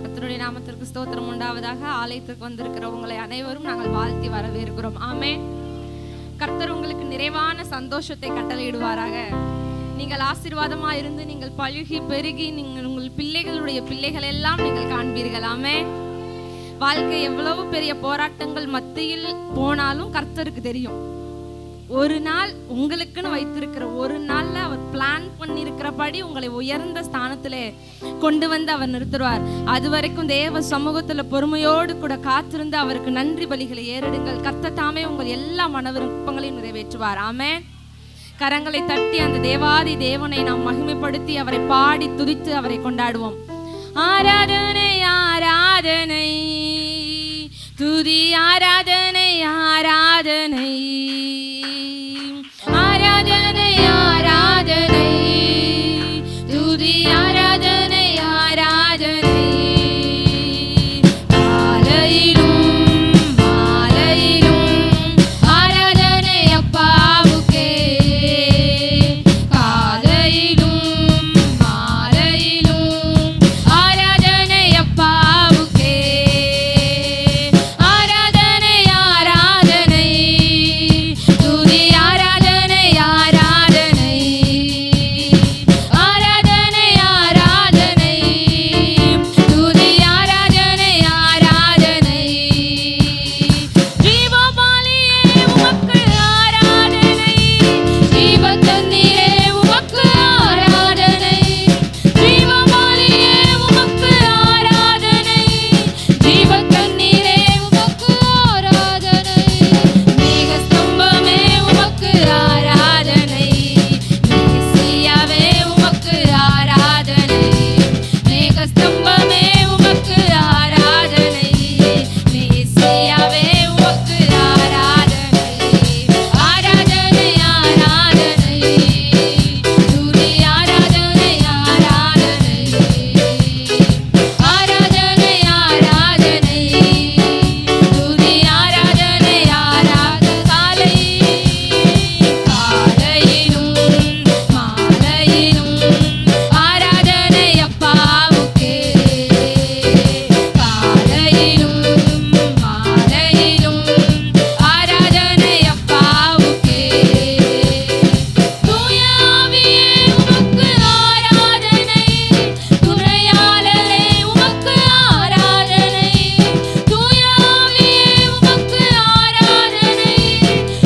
கர்த்தருடைய நாமத்திற்கு ஸ்தோத்திரம் உண்டாவதாக. ஆலயத்துக்கு வந்திருக்கிற உங்களை அனைவரும் நாங்கள் வாழ்த்தி வரவேற்கிறோம். ஆமென். கர்த்தர் உங்களுக்கு நிறைவான சந்தோஷத்தை கட்டளையிடுவாராக. நீங்கள் ஆசீர்வாதமாக இருந்து நீங்கள் பழுகி பெருகி நீங்கள் உங்கள் பிள்ளைகளுடைய பிள்ளைகள் எல்லாம் நீங்கள் காண்பீர்கள். ஆமென். வாழ்க்கை எவ்வளவு பெரிய போராட்டங்கள் மத்தியில் போனாலும் கர்த்தருக்கு தெரியும். ஒரு நாள் உங்களுக்குன்னு வைத்திருக்கிற ஒரு நாள்ல அவர் பிளான் பண்ணியிருக்கிறபடி உங்களை உயர்ந்த ஸ்தானத்திலே கொண்டு வந்து அவர் நிறுத்துவார். அது வரைக்கும் தேவ சமூகத்துல பொறுமையோடு கூட காத்திருந்து அவருக்கு நன்றி பலிகளை ஏறிடுங்கள். கர்த்தர் தாமே உங்கள் எல்லா மன விருப்பங்களையும் நிறைவேற்றுவார். ஆமென். கரங்களை தட்டி அந்த தேவாதி தேவனை நாம் மகிமைப்படுத்தி அவரை பாடி துதித்து அவரை கொண்டாடுவோம். ஆராதனை ஆராதனை துதி ஆராதனை ஆராதனை ஆராதனை ஆராதனை துதி ஆராதனை ஆராதனை மாலையிலும் மாலையிலும் ஆராதனை அப்பாவுக்கே காலையிலும் மாலையிலும் ஆராதனை அப்பாவுக்கே ஆராதனை ஆராதனை துதி ஆராதனை ஆராதனை ஆராதனை ஆராதனை துதி ஆராதனை ஆராதனை ஜீவபாலியே உமக்கு ஆராதனை ஜீவத்தண்ணீரே உமக்கு ஆராதனை ஜீவபாலியே உமக்கு ஆராதனை ஜீவத்தண்ணீரே உமக்கு ஆராதனை மேகஸ்தம்பமே உமக்கு ஆராதனை மேசியாவே உமக்கு ஆராதனை மேகஸ்தம்பமே உமக்கு ஆராதனை மேசியாவே உமக்கு ஆராதனை ஆராதனை ஆராதனை துதி ஆராதனை ஆராதனை ஆராதனை ஆராதனை துதி ஆராதனை ஆராதனை காலையிலும் மாலையிலும் ஆராதனை அப்பாவுக்கே காலையிலும் மாலையிலும் ஆராதனை அப்பாவுக்கே தூய ஆவியே உமக்கு ஆராதனை துணையாளரே உமக்கு ஆராதனை தூய ஆவியே உமக்கு ஆராதனை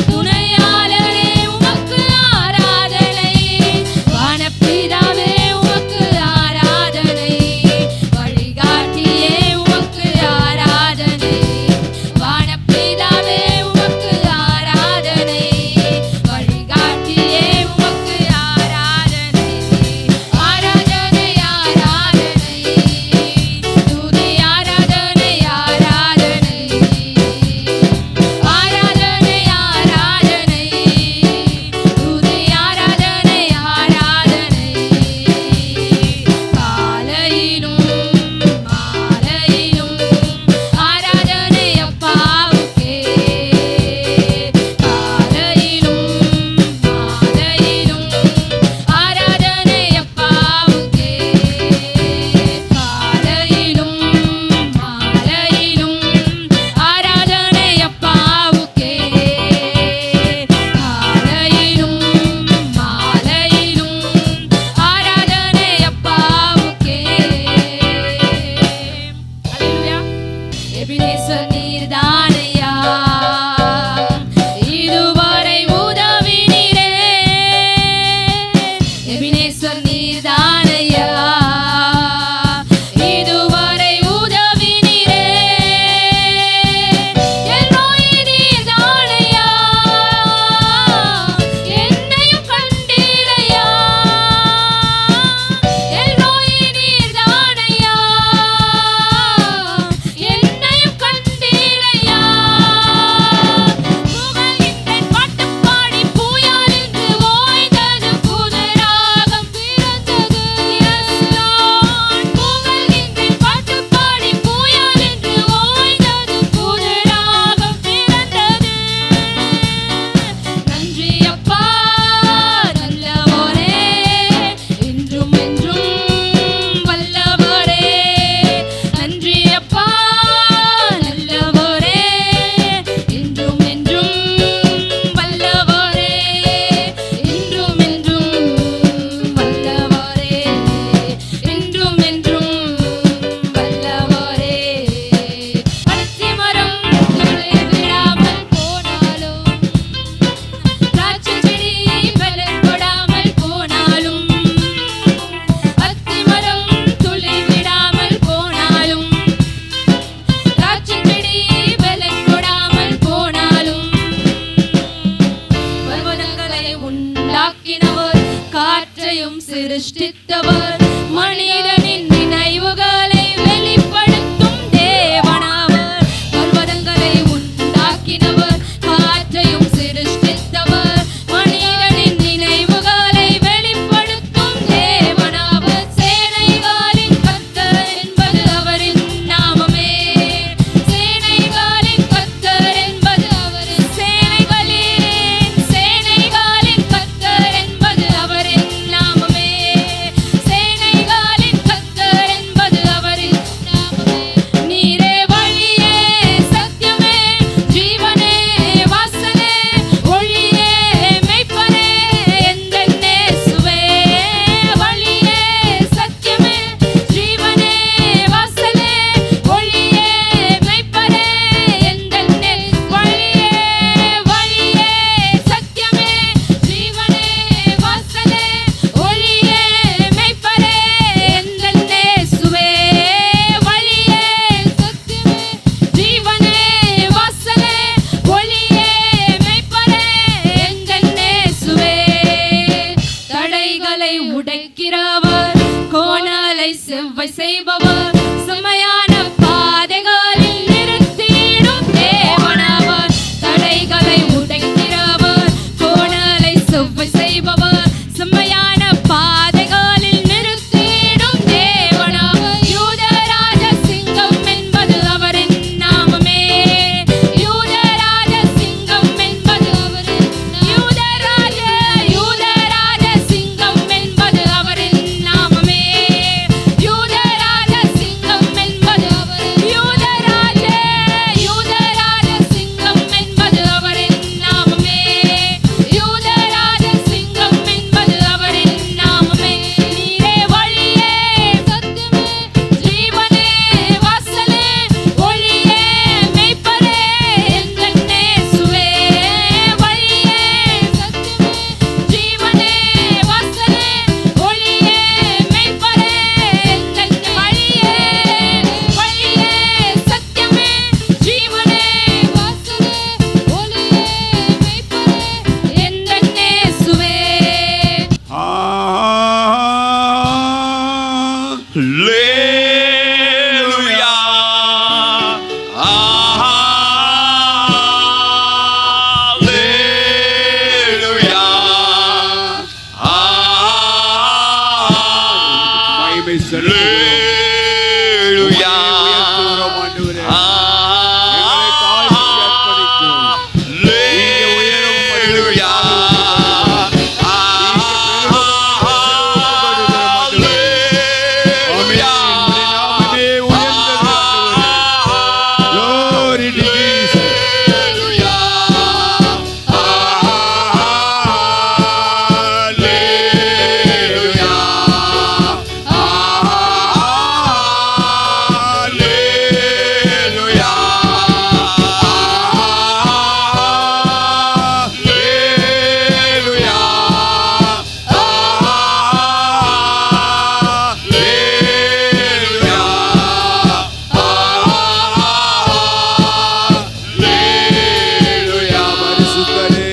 துணையாளரே உமக்கு ஆராதனை வானப்பிதாவே உமக்கு ஆராதனை வழிகாட்டியே உமக்கு ஆராதனை வானப்பிதாவே உமக்கு ஆராதனை வழிகாட்டியே உமக்கு ஆராதனை ஆராதனை ஆராதனை துதி ஆராதனை ஆராதனை ஆராதனை ஆராதனை துதி ஆராதனை ஆராதனை காலையிலும் மாலையிலும் ஆராதனை அப்பாவுக்கே காலையிலும் மாலையிலும் ஆராதனை அப்பாவுக்கே காலையிலும் மாலையிலும் ஆராதனை அப்பாவுக்கே காலையிலும் மாலையிலும் ஆராதனை அப்பாவுக்கே. அல்லேலூயா. எபினேசர் நீர்தானையா இதுவரை உதவினீரே எபினேசர் நீர்தானையா இதுவரை உதவினீரே எல்லோய் நீர்தானையா என்னையும் கண்டீரையா எல்லோய் நீர்தானையா என்னையும் கண்டீரையா புகழ்கின்றேன் பாட்டு பாடி பூயாலின்று ஓய்ந்தது புதுராகம் காற்றையும் சிருஷ்டித்தவர், மனிதனின் நினைவுகளை வெளிப்படுத்தும் தேவனாவர். பர்வதங்களை உண்டாக்கினவர், காற்றையும் சிருஷ்டித்தவர், மனிதனின் நினைவுகளை வெளிப்படுத்தும் தேவனாவர். சேனைகளின் கர்த்தர் என்பது அவரின் நாமமே. சேனைகளின் கர்த்தர் என்பது அவரின் சேனைகளின் கர்த்தர் என்பது அவரின் நாமமே. சேனைகளின் கர்த்தர் என்பது அவரின் நாமமே. நீரே வழியே, சத்தியமே, ஜீவனே, வாசலே, ஒளியே, மெய்ப்பனே, எந்தன் இயேசுவே. வழியே, சத்தியமே, ஜீவனே, வாசலே, ஒளியே, மெய்ப்பனே, எந்தன் வழியே, வழியே, சத்தியமே, ஜீவனே, வாசலே, ஒளியே, மெய்ப்பனே, எந்தன் இயேசுவே. வழியே, சத்தியமே, ஜீவனே, வாசலே, ஒளியே, மெய்ப்பனே, எந்தன் இயேசுவே. தடைகளை உடைக்கிறவர், கோணலை செவ்வை செய்பவர், செம்மையான பாதைகளில் நிறுத்திடும் தேவனாவர். தடைகளை உடைக்கிறவர், கோணலை செவ்வை செய்பவர், செம்மையான பாதைகளில் நிறுத்திடும் தேவனாவர். யூதராஜ சிங்கம் என்பது அவரின் நாமமே. யூதராஜ சிங்கம் என்பது அவரின் யூதராஜ சிங்கம் என்பது அவரின் நாமமே. யூதராஜ சிங்கம் என்பது அவரின் யூதராஜ சிங்கம் என்பது அவரின் நாமமே. யூதராஜ சிங்கம் என்பது அவரின் நாமமே. நீரே வழியே, சத்தியமே, ஜீவனே, வாசலே, ஒளியே, மெய்ப்பனே, எந்தன் இயேசுவே. வழியே, சத்தியமே, ஜீவனே, வாசலே, ஒளியே, மெய்ப்பனே, எந்தன் வழியே, சத்தியமே, ஜீவனே, வாசலே, ஒளியே, மெய்ப்பனே, எந்தன் இயேசுவே. Hallelujah. Hallelujah. மகிமை செலுத்துகிறோம். உயர்த்துகிறோம் ஆண்டவரே. எங்களை தாழ்த்தி அர்ப்பணிக்கிறோம். நீங்க உயரவும் Glory to Jesus. பரிசுத்தரே.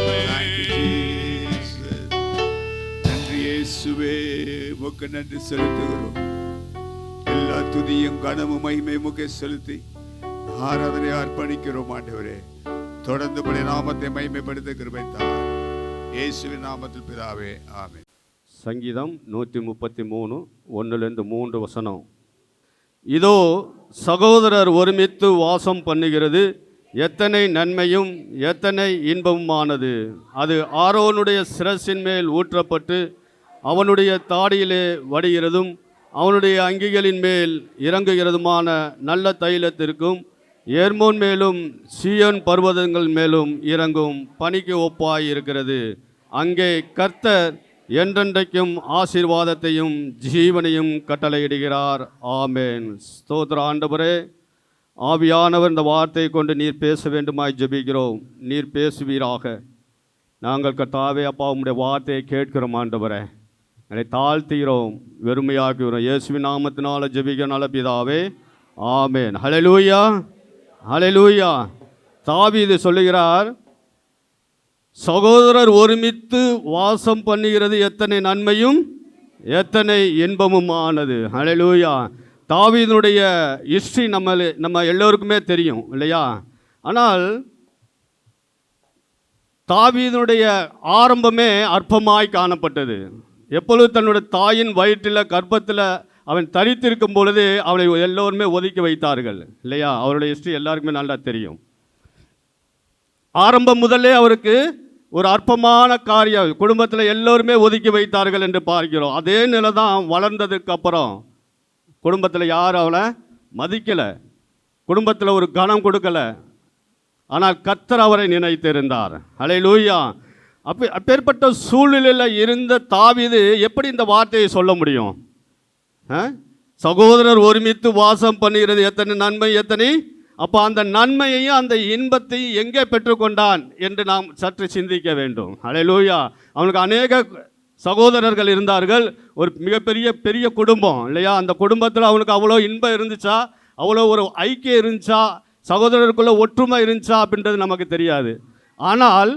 Thank you, Jesus. நன்றி இயேசுவே, உமக்கு நன்றி செலுத்துகிறோம். எல்லா துதியும் கனமும் மகிமை உமக்கு செலுத்தி ஆராதனை அர்ப்பணிக்கிறோம் ஆண்டவரே. தொடர்ந்து உம்முடைய நாமத்தை மகிமைப்படுத்த கிருபை தாரும். இயேசுவின் நாமத்தில் பிதாவே, ஆமென். சங்கீதம் 133 1-3 வசனம். இதோ சகோதரர் ஒருமித்து வாசம் பண்ணுகிறது, எத்தனை நன்மையும் எத்தனை இன்பமுமானது. அது ஆரோனுடைய சிரசின் மேல் ஊற்றப்பட்டு அவனுடைய தாடியிலே வடிகிறதும் அவனுடைய அங்கிகளின் மேல் இறங்குகிறதுமான நல்ல தைலத்திற்கும் ஏர்மோன் மேலும் சீயோன் பர்வதங்கள் மேலும் இறங்கும் பனிக்கு ஒப்பாய் இருக்கிறது. அங்கே கர்த்தர் என்றென்றைக்கும் ஆசீர்வாதத்தையும் ஜீவனையும் கட்டளையிடுகிறார். ஆமென். ஸ்தோத்திர ஆண்டவரே, ஆவியானவர் இந்த வார்த்தையை கொண்டு நீர் பேச வேண்டுமாய் ஜெபிக்கிறோம். நீர் பேசுவீராக. நாங்கள் கர்த்தாவே அப்பா உம்முடைய வார்த்தையை கேட்கிறோம் ஆண்டவரே. எங்களை தாழ்த்துகிறோம், வெறுமையாக்குகிறோம். இயேசுவின் நாமத்தினால ஜெபிக்கிற நல்ல பிதாவே, ஆமென். ஹல்லேலூயா, ஹல்லேலூயா. தாவீது சொல்லுகிறார், சகோதரர் ஒருமித்து வாசம் பண்ணுகிறது எத்தனை நன்மையும் எத்தனை இன்பமுமானது. ஹல்லேலூயா. தாவீதுடைய ஹிஸ்ட்ரி நம்ம எல்லோருக்குமே தெரியும் இல்லையா? ஆனால் தாவீதுடைய ஆரம்பமே அற்பமாய் காணப்பட்டது. எப்பொழுது தன்னுடைய தாயின் வயிற்றில் கர்ப்பத்தில் அவன் தரித்திருக்கும் பொழுது அவளை எல்லோருமே ஒதுக்கி வைத்தார்கள் இல்லையா? அவருடைய ஹிஸ்ட்ரி எல்லாருக்குமே நல்லா தெரியும். ஆரம்பம் முதலே அவருக்கு ஒரு அற்பமான காரியம், குடும்பத்தில் எல்லோருமே ஒதுக்கி வைத்தார்கள் என்று பார்க்கிறோம். அதே நிலை தான் வளர்ந்ததுக்கு அப்புறம் குடும்பத்தில் யாரும் அவளை மதிக்கலை, குடும்பத்தில் ஒரு கனம் கொடுக்கலை. ஆனால் கர்த்தர் அவரை நினைத்திருந்தார். ஹல்லேலூயா. அப்பேற்பட்ட சூழ்நிலையில் இருந்த தாவீது எப்படி இந்த வார்த்தையை சொல்ல முடியும்? சகோதரர் ஒருமித்து வாசம் பண்ணுகிறது எத்தனை நன்மை எத்தனை. அப்போ அந்த நன்மையையும் அந்த இன்பத்தையும் எங்கே பெற்றுக்கொண்டான் என்று நாம் சற்று சிந்திக்க வேண்டும். ஹல்லேலூயா. அவனுக்கு அநேக சகோதரர்கள் இருந்தார்கள், ஒரு பெரிய குடும்பம் இல்லையா? அந்த குடும்பத்தில் அவனுக்கு அவ்வளோ இன்பம் இருந்துச்சா, அவ்வளோ ஒரு ஐக்கியம் இருந்துச்சா, சகோதரருக்குள்ள ஒற்றுமை இருந்துச்சா அப்படின்றது நமக்கு தெரியாது. ஆனால்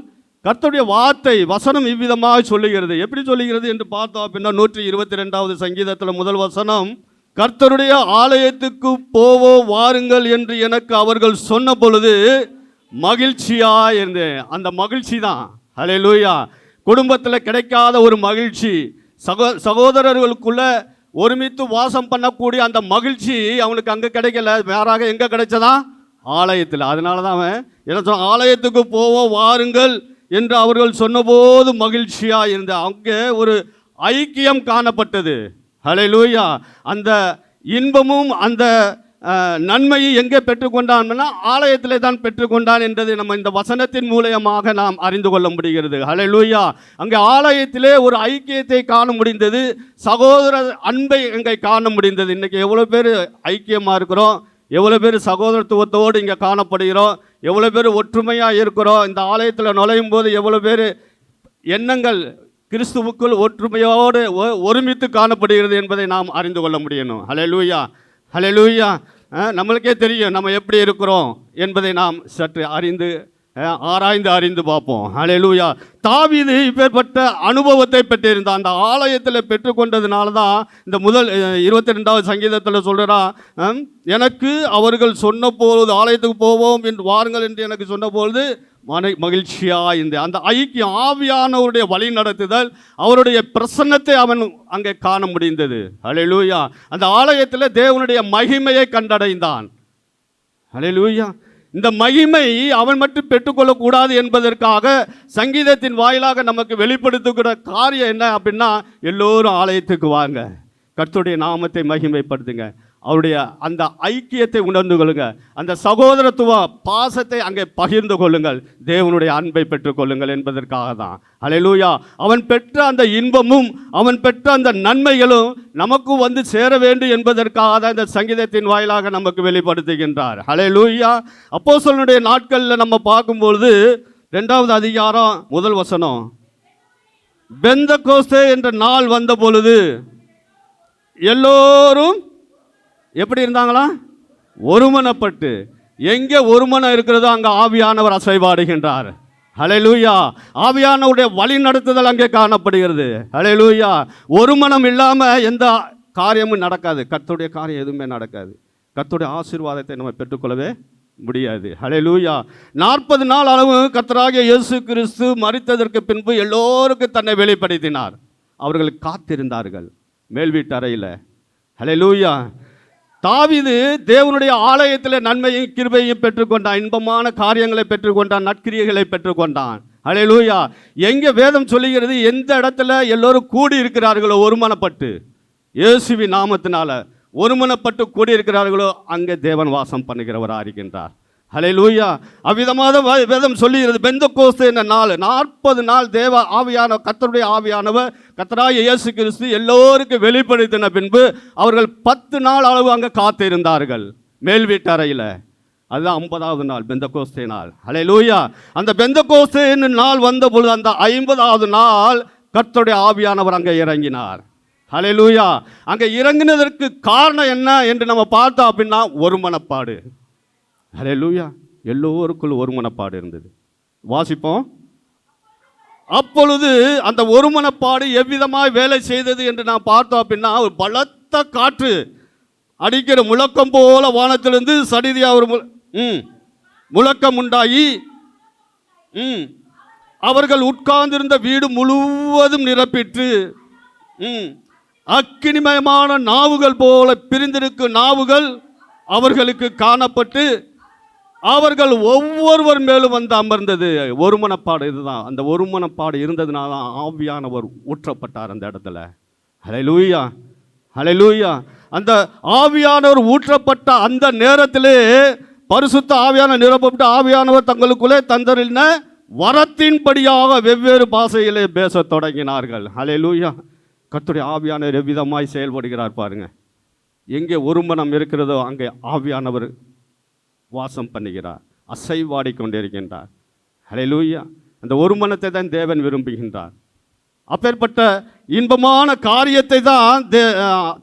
கர்த்தருடைய வார்த்தை வசனம் இவ்விதமாக சொல்லுகிறது. எப்படி சொல்லுகிறது என்று பார்த்தோம் அப்படின்னா 122வது சங்கீதத்தில் முதல் வசனம், கர்த்தருடைய ஆலயத்துக்கு போவோம் வாருங்கள் என்று எனக்கு அவர்கள் சொன்ன பொழுது மகிழ்ச்சியாக இருந்தேன். அந்த மகிழ்ச்சி தான் ஹல்லேலூயா. குடும்பத்தில் கிடைக்காத ஒரு மகிழ்ச்சி, சகோதரர்களுக்குள்ள ஒருமித்து வாசம் பண்ணக்கூடிய அந்த மகிழ்ச்சி அவனுக்கு அங்கே கிடைக்கல. வேறாக எங்கே கிடைச்சதா? ஆலயத்தில். அதனால தான் அவன் என்ன சொன்ன, ஆலயத்துக்கு போவோம் வாருங்கள் என்று அவர்கள் சொன்னபோது மகிழ்ச்சியாக இருந்த அங்கே ஒரு ஐக்கியம் காணப்பட்டது. ஹல்லேலூயா. அந்த இன்பமும் அந்த நன்மையை எங்கே பெற்றுக்கொண்டான்னா ஆலயத்திலே தான் பெற்றுக்கொண்டான் என்றதை நம்ம இந்த வசனத்தின் மூலமாக நாம் அறிந்து கொள்ள முடிகிறது. ஹல்லேலூயா. அங்கே ஆலயத்திலே ஒரு ஐக்கியத்தை காண முடிந்தது, சகோதர அன்பை அங்கே காண முடிந்தது. இன்றைக்கி எவ்வளோ பேர் ஐக்கியமாக இருக்கிறோம், எவ்வளோ பேர் சகோதரத்துவத்தோடு இங்கே காணப்படுகிறோம், எவ்வளோ பேர் ஒற்றுமையாக இருக்கிறோம். இந்த ஆலயத்தில் நுழையும் போது எவ்வளோ பேர் எண்ணங்கள் கிறிஸ்துவுக்குள் ஒற்றுமையோடு ஒருமித்து காணப்படுகிறது என்பதை நாம் அறிந்து கொள்ள முடியணும். ஹல்லேலூயா. ஹல்லேலூயா. நம்மளுக்கே தெரியும் நம்ம எப்படி இருக்கிறோம் என்பதை நாம் சற்று ஆராய்ந்து அறிந்து பார்ப்போம். ஹல்லேலூயா. தாவீது இப்பேற்பட்ட அனுபவத்தை பெற்றிருந்தான். அந்த ஆலயத்தில் பெற்றுக்கொண்டதுனால தான் இந்த முதல் 22வது சங்கீதத்தில் சொல்கிறான், எனக்கு அவர்கள் சொன்ன பொழுது ஆலயத்துக்கு போவோம் என்று வாருங்கள் என்று எனக்கு சொன்ன பொழுது மகிழ்ச்சியாக இருந்த அந்த ஐக்கியம், ஆவியானவருடைய வழி நடத்துதல், அவருடைய பிரசன்னத்தை அவன் அங்கே காண முடிந்தது. ஹல்லேலூயா. அந்த ஆலயத்தில் தேவனுடைய மகிமையை கண்டடைந்தான். ஹல்லேலூயா. இந்த மகிமை அவன் மட்டும் பெற்றுக்கொள்ளக்கூடாது என்பதற்காக சங்கீதத்தின் வாயிலாக நமக்கு வெளிப்படுத்துகிற காரியம் என்ன அப்படின்னா, எல்லோரும் ஆலயத்துக்கு வாங்க, கர்த்தருடைய நாமத்தை மகிமைப்படுத்துங்க, அவருடைய அந்த ஐக்கியத்தை உணர்ந்து கொள்ளுங்க, அந்த சகோதரத்துவ பாசத்தை அங்கே பகிர்ந்து கொள்ளுங்கள், தேவனுடைய அன்பை பெற்றுக்கொள்ளுங்கள் என்பதற்காக தான். ஹல்லேலூயா. அவன் பெற்ற அந்த இன்பமும் அவன் பெற்ற அந்த நன்மைகளும் நமக்கு வந்து சேர வேண்டும் என்பதற்காக தான் இந்த சங்கீதத்தின் வாயிலாக நமக்கு வெளிப்படுத்துகின்றார். ஹல்லேலூயா. அப்போஸ்தலனுடைய நாட்களில் நம்ம பார்க்கும்பொழுது 2வது அதிகாரம் முதல் வசனம், பெந்தெகோஸ்தே என்ற நாள் வந்த பொழுது எல்லோரும் எப்படி இருந்தாங்களா? ஒருமனப்பட்டு. எங்கே ஒருமனம் இருக்கிறதோ அங்கே ஆவியானவர் அசைவாடுகின்றார். ஹல்லேலூயா. ஆவியானவருடைய வழி நடத்துதல் அங்கே காணப்படுகிறது. ஹல்லேலூயா. ஒருமனம் இல்லாமல் எந்த காரியமும் நடக்காது, கர்த்தருடைய காரியம் எதுவுமே நடக்காது. கர்த்தருடைய ஆசீர்வாதத்தை நம்ம பெற்றுக்கொள்ளவே முடியாது. ஹல்லேலூயா. 40 நாள் அளவு கர்த்தராகிய இயேசு கிறிஸ்து மரித்ததற்கு பின்பு எல்லோருக்கும் தன்னை வெளிப்படுத்தினார். அவர்கள் காத்திருந்தார்கள் மேல் வீட்டு அறையில். ஹல்லேலூயா. தாவீது தேவனுடைய ஆலயத்தில் நன்மையும் கிருபையும் பெற்றுக்கொண்டான், இன்பமான காரியங்களை பெற்றுக்கொண்டான், நற்கிரியைகளை பெற்றுக்கொண்டான். ஹல்லேலூயா. எங்கே வேதம் சொல்லுகிறது, எந்த இடத்துல எல்லோரும் கூடி இருக்கிறார்களோ ஒருமனப்பட்டு, இயேசுவின் நாமத்தினால ஒருமனப்பட்டு கூடியிருக்கிறார்களோ அங்கே தேவன் வாசம் பண்ணுகிறவராக இருக்கின்றார். ஹல்லேலூயா. அவ்விதமாக வேதம் சொல்லுகிறது, பெந்தெகோஸ்தே என்ற நாள் 40 நாள் தேவ ஆவியான கர்த்தருடைய ஆவியானவர் கர்த்தராகிய இயேசு கிறிஸ்து எல்லோருக்கும் வெளிப்படுத்தின பின்பு அவர்கள் 10 நாள் அளவு அங்கே காத்திருந்தார்கள் மேல் வீட்டு அறையில். அதுதான் 50வது நாள் பெந்தெகோஸ்தே நாள். ஹல்லேலூயா. அந்த பெந்தெகோஸ்தே என்னும் நாள் வந்த பொழுது அந்த 50வது நாள் கர்த்தருடைய ஆவியானவர் அங்கே இறங்கினார். ஹல்லேலூயா. அங்கே இறங்கினதற்கு காரணம் என்ன என்று நம்ம பார்த்தோம் அப்படின்னா ஒருமனப்பாடு. ஹல்லேலூயா. எல்லோருக்குள் ஒருமனப்பாடு இருந்தது. வாசிப்போம். அப்பொழுது அந்த ஒருமனப்பாடு எவ்விதமாய் வேலை செய்தது என்று நான் பார்த்தோம் அப்படின்னா, ஒரு பலத்த காற்று அடிக்கிற முழக்கம் போல வானத்திலிருந்து சடிதியா ஒரு முழக்கம் உண்டாகி அவர்கள் உட்கார்ந்திருந்த வீடு முழுவதும் நிரப்பிற்று. அக்கினிமயமான நாவுகள் போல பிரிந்திருக்கும் நாவுகள் அவர்களுக்கு காணப்பட்டு அவர்கள் ஒவ்வொருவர் மேலும் வந்து அமர்ந்தது. ஒருமனப்பாடு இதுதான். அந்த ஒருமனப்பாடு இருந்ததுனால தான் ஆவியானவர் ஊற்றப்பட்டார் அந்த இடத்துல. ஹல்லேலூயா, ஹல்லேலூயா. அந்த ஆவியானவர் ஊற்றப்பட்ட அந்த நேரத்திலே பரிசுத்த ஆவியான நிரப்பப்பட்ட ஆவியானவர் தங்களுக்குள்ளே தந்தரின வரத்தின்படியாக வெவ்வேறு பாஷையிலே பேசத் தொடங்கினார்கள். ஹல்லேலூயா. கர்த்தருடைய ஆவியானவர் எவ்விதமாய் செயல்படுகிறார் பாருங்க. எங்கே ஒருமனம் இருக்கிறதோ அங்கே ஆவியானவர் வாசம் பண்ணுகிறார், அசைவாடி கொண்டிருக்கின்றார். ஹல்லேலூயா. அந்த ஒருமனத்தை தான் தேவன் விரும்புகின்றார். அப்பேற்பட்ட இன்பமான காரியத்தை தான்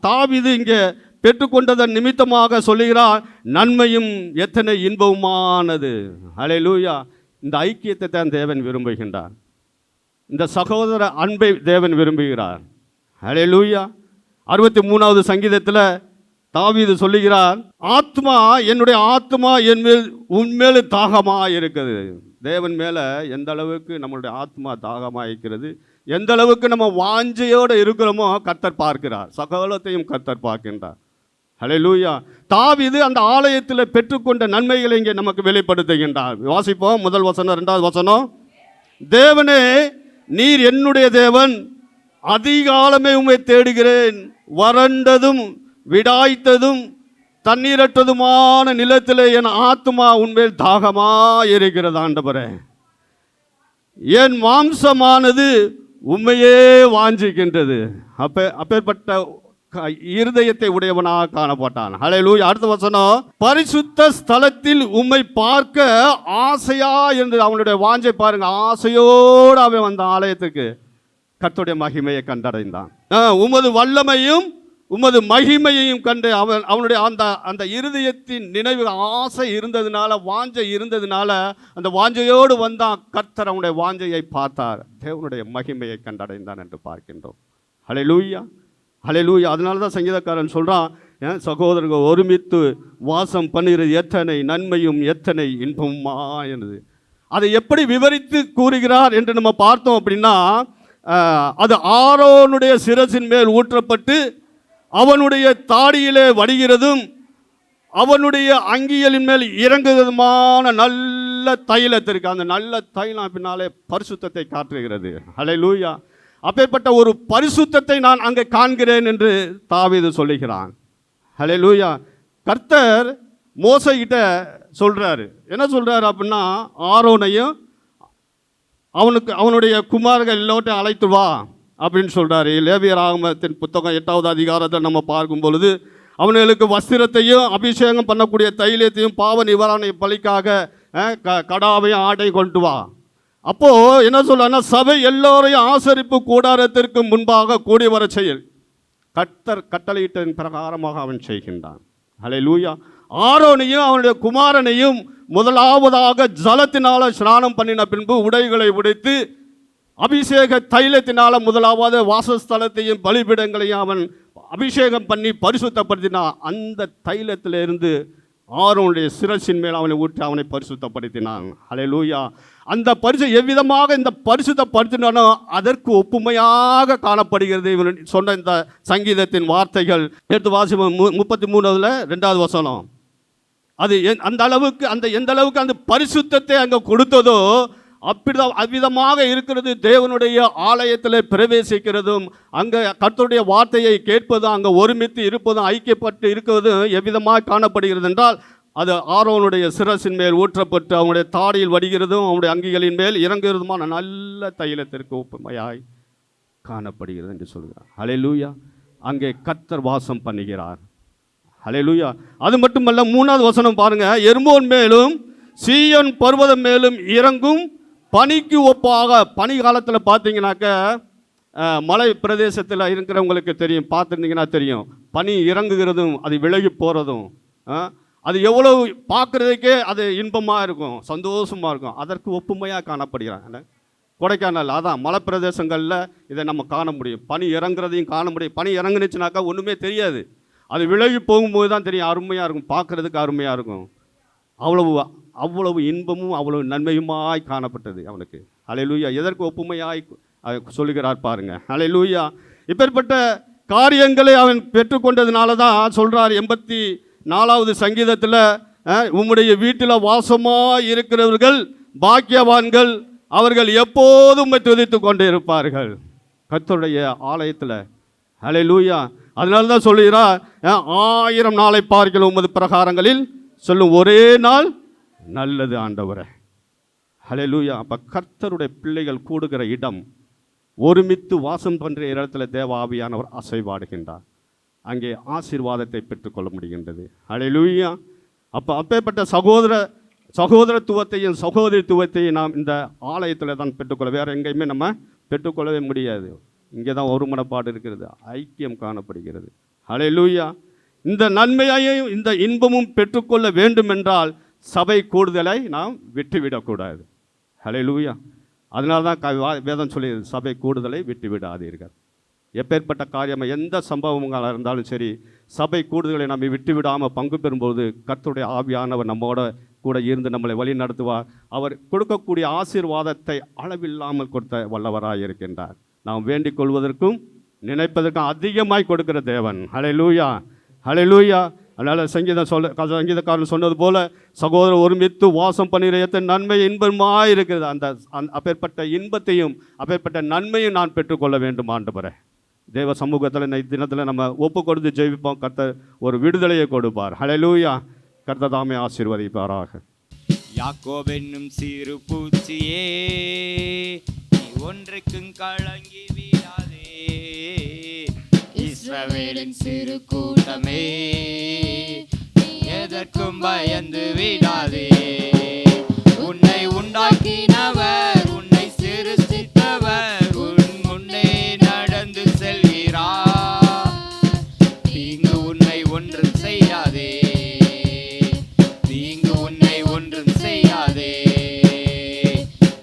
தாவீது இங்கே பெற்றுக்கொண்டதன் நிமித்தமாக சொல்லுகிறார், நன்மையும் எத்தனை இன்பமானது. ஹல்லேலூயா. இந்த ஐக்கியத்தை தான் தேவன் விரும்புகின்றார். இந்த சகோதர அன்பை தேவன் விரும்புகிறார். ஹல்லேலூயா. 63வது சங்கீதத்தில் தாவீது சொல்லுகிறார், ஆத்மா என்னுடைய ஆத்மா என்மேல் உன்மேல் தாகமாக இருக்குது. தேவன் மேலே எந்த அளவுக்கு நம்மளுடைய ஆத்மா தாகமாக இருக்கிறது, எந்த அளவுக்கு நம்ம வாஞ்சையோடு இருக்கிறோமோ கர்த்தர் பார்க்கிறார். சகலத்தையும் கர்த்தர் பார்க்கின்றார். ஹல்லேலூயா. தாவீது அந்த ஆலயத்தில் பெற்றுக்கொண்ட நன்மைகளை இங்கே நமக்கு வெளிப்படுத்துகின்றார். வாசிப்போம். முதல் வசனம், 2வது வசனம். தேவனே, நீர் என்னுடைய தேவன், அதிகாலமே உம்மை தேடுகிறேன். வறண்டதும் விடாய்த்ததும் தண்ணீரற்றதுமான நிலத்திலே என் ஆத்மா உன்மேல் தாகமாக இருக்கிறது ஆண்டவரே. என் மாம்சமானது உம்மையே வாஞ்சிக்கின்றது. அப்பேற்பட்ட இருதயத்தை உடையவனாக காணப்பட்டான். ஹல்லேலூயா. அடுத்த வசனம், பரிசுத்த ஸ்தலத்தில் உம்மை பார்க்க ஆசையா என்று அவனுடைய வாஞ்சை பாருங்க. ஆசையோடு அவன் வந்த ஆலயத்துக்கு கர்த்தருடைய மகிமையை கண்டடைந்தான். உமது வல்லமையும் உமது மகிமையையும் கண்டு அவனுடைய அந்த இருதயத்தின் நினைவு ஆசை இருந்ததுனால, வாஞ்சை இருந்ததுனால அந்த வாஞ்சையோடு வந்தான். கர்த்தர் அவனுடைய வாஞ்சையை பார்த்தார், தேவனுடைய மகிமையை கண்டடைந்தான் என்று பார்க்கின்றோம். ஹல்லேலூயா, ஹல்லேலூயா. அதனால தான் சங்கீதக்காரன் சொல்கிறான், சகோதரர்கள் ஒருமித்து வாசம் பண்ணுகிறது எத்தனை நன்மையும் எத்தனை இன்பமுமா என்பது. அதை எப்படி விவரித்து கூறுகிறார் என்று நம்ம பார்த்தோம் அப்படின்னா, அது ஆரோனுடைய சிரசின் மேல் ஊற்றப்பட்டு அவனுடைய தாடியிலே வடிகிறதும் அவனுடைய அங்கியலின் மேல் இறங்குவதுமான நல்ல தைலத்திற்கு, அந்த நல்ல தைலம் பின்னாலே பரிசுத்தத்தை காட்டுகிறது. ஹல்லேலூயா. அப்பேற்பட்ட ஒரு பரிசுத்தத்தை நான் அங்கே காண்கிறேன் என்று தாவீது சொல்லுகிறான். ஹல்லேலூயா. கர்த்தர் மோசைகிட்ட சொல்றாரு, என்ன சொல்றாரு அப்படின்னா, ஆரோனையும் அவனுடைய குமார்கள் எல்லோட்டையும் அழைத்து வா அப்படின்னு சொல்கிறாரு. லேவியராகமத்தின் புத்தகம் 8வது அதிகாரத்தை நம்ம பார்க்கும் பொழுது, அவனுக்கு வஸ்திரத்தையும் அபிஷேகம் பண்ணக்கூடிய தைலத்தையும் பாவ நிவாரண பலிக்காக கடாவையும் ஆட்டையும் கொண்டு வா. அப்போது என்ன சொல்றான்னா, சபை எல்லோரையும் ஆசரிப்பு கூடாரத்திற்கு முன்பாக கூடி வர செயல் கர்த்தர் கட்டளையிட்டதின் பிரகாரமாக அவன் செய்கின்றான். ஹல்லேலூயா. ஆரோனையும் அவனுடைய குமாரனையும் முதலாவதாக ஜலத்தினால ஸ்நானம் பண்ணின பின்பு உடைகளை உடைத்து அபிஷேக தைலத்தினால முதலாவது வாசஸ்தலத்தையும் பலிபீடங்களையும் அவன் அபிஷேகம் பண்ணி பரிசுத்தப்படுத்தினான். அந்த தைலத்திலிருந்து ஆரோனுடைய சிரசின் மேல் அவனை ஊற்றி அவனை பரிசுத்தப்படுத்தினான். ஹல்லேலூயா. அந்த எவ்விதமாக இந்த பரிசுத்தப்படுத்தினானோ அதற்கு ஒப்புமையாக காணப்படுகிறது இவன் சொன்ன இந்த சங்கீதத்தின் வார்த்தைகள். எடுத்து வாசிப்போம். 33ல் 2வது வசனம். அது அந்த அளவுக்கு எந்த அளவுக்கு அந்த பரிசுத்தத்தை அங்கே கொடுத்ததோ அப்படிதான் அவ்விதமாக இருக்கிறது. தேவனுடைய ஆலயத்தில் பிரவேசிக்கிறதும், அங்கே கர்த்தருடைய வார்த்தையை கேட்பதும், அங்கே ஒருமித்து இருப்பதும், ஐக்கியப்பட்டு இருக்கிறதும் எவ்விதமாக காணப்படுகிறது என்றால், அது ஆரோனுடைய சிரசின் மேல் ஊற்றப்பட்டு அவனுடைய தாடியில் வடிகிறதும் அவனுடைய அங்கிகளின் மேல் இறங்குகிறதுமான நல்ல தைலத்திற்கு ஒப்புமையாய் காணப்படுகிறது என்று சொல்கிறார். ஹல்லேலூயா. அங்கே கர்த்தர் வாசம் பண்ணுகிறார். ஹல்லேலூயா. அது மட்டுமல்ல, 3வது வசனம் பாருங்க. எர்மோன் மேலும் சீயோன் பர்வதம் மேலும் இறங்கும் பனிக்கு ஒப்பாக. பனி காலத்தில் பார்த்தீங்கன்னாக்க மலை பிரதேசத்தில் இருக்கிறவங்களுக்கு தெரியும், பார்த்துருந்தீங்கன்னா தெரியும், பனி இறங்குகிறதும் அது விலகி போகிறதும் அது எவ்வளவு பார்க்குறதுக்கே அது இன்பமாக இருக்கும், சந்தோஷமாக இருக்கும். அதற்கு ஒப்புமையாக காணப்படுகிறாங்க. கொடைக்கானல் அதான் மலைப்பிரதேசங்களில் இதை நம்ம காண முடியும். பனி இறங்குறதையும் காண முடியும். பனி இறங்குனுச்சுனாக்கா ஒன்றுமே தெரியாது. அது விலகி போகும்போது தான் தெரியும். அருமையாக இருக்கும், பார்க்குறதுக்கு அருமையாக இருக்கும். அவ்வளவு இன்பமும் அவ்வளவு நன்மையுமாய் காணப்பட்டது அவனுக்கு. ஹல்லேலூயா. எதற்கு ஒப்புமையாய் சொல்லுகிறார் பாருங்க. ஹல்லேலூயா. இப்பேற்பட்ட காரியங்களை அவன் பெற்றுக்கொண்டதுனால தான் சொல்கிறார் 84வது சங்கீதத்தில், உம்முடைய வீட்டில் வாசமாக இருக்கிறவர்கள் பாக்கியவான்கள், அவர்கள் எப்போதும் துதித்து கொண்டு இருப்பார்கள் கர்த்தருடைய ஆலயத்தில். ஹல்லேலூயா. அதனால தான் சொல்லுகிறார், 1000 நாளை பார்க்கலாம் உமது பிரகாரங்களில் சொல்லும் ஒரே நாள் நல்லது ஆண்டவரே. ஹல்லேலூயா. அப்போ கர்த்தருடைய பிள்ளைகள் கூடுகிற இடம், ஒருமித்து வாசம் பண்ணுற இடத்துல தேவ ஆவியானவர் அசைவாடுகின்றார். அங்கே ஆசீர்வாதத்தை பெற்றுக்கொள்ள முடிகின்றது. ஹல்லேலூயா. அப்போ அப்பேற்பட்ட சகோதரத்துவத்தையும் சகோதரித்துவத்தையும் நாம் இந்த ஆலயத்தில் தான் பெற்றுக்கொள்ள, வேறு எங்கேயுமே நம்ம பெற்றுக்கொள்ளவே முடியாது. இங்கே தான் ஒருமனப்பாடு இருக்கிறது, ஐக்கியம் காணப்படுகிறது. ஹல்லேலூயா. இந்த நன்மையையும் இந்த இன்பமும் பெற்றுக்கொள்ள வேண்டுமென்றால் சபை கூடுதலை நாம் விட்டுவிடக்கூடாது. ஹல்லேலூயா. அதனால தான் வேதம் சொல்லி சபை கூடுதலை விட்டுவிடாதீர்கள். எப்பேற்பட்ட காரியம், எந்த சம்பவங்களாக இருந்தாலும் சரி, சபை கூடுதலை நம்ம விட்டுவிடாமல் பங்கு பெறும்போது கர்த்தருடைய ஆவியானவர் நம்மோட கூட இருந்து நம்மளை வழி நடத்துவார். அவர் கொடுக்கக்கூடிய ஆசீர்வாதத்தை அளவில்லாமல் கொடுத்த வல்லவராக இருக்கின்றார். நாம் வேண்டிக் கொள்வதற்கும் நினைப்பதற்கும் அதிகமாய் கொடுக்கிற தேவன். ஹல்லேலூயா. ஹல்லேலூயா. அதனால் சங்கீதக்காரன் சொன்னது போல, சகோதரர் ஒருமித்து வாசம் பண்ணுகிற எத்தனை நன்மை இன்பமாக இருக்கிறது. அந்த அப்பேற்பட்ட இன்பத்தையும் அப்பேற்பட்ட நன்மையும் நான் பெற்றுக்கொள்ள வேண்டும் ஆண்டவரே. தேவ சமூகத்தில் இந்த தினத்தில் நம்ம ஒப்பு கொடுத்து ஜெயிப்போம். கர்த்தர் ஒரு விடுதலையை கொடுப்பார். ஹல்லேலூயா. கர்த்தர் தாமே ஆசீர்வதிப்பாராக. யாக்கோபென்னும் சிறு பூச்சியே, நீ ஒன்றுக்கும் கலங்கி விடாதே. இஸ்ரவேலின் சிறு கூட்டமே, நீ எதற்கும் பயந்து விடாதே. உன்னை உண்டாக்கினவர், உன்னை சிருஷ்டித்தவர் உன் முன்னே நடந்து செல்கிறார். தீங்கு உன்னை ஒன்றும் செய்யாதே, தீங்கு உன்னை ஒன்றும் செய்யாதே.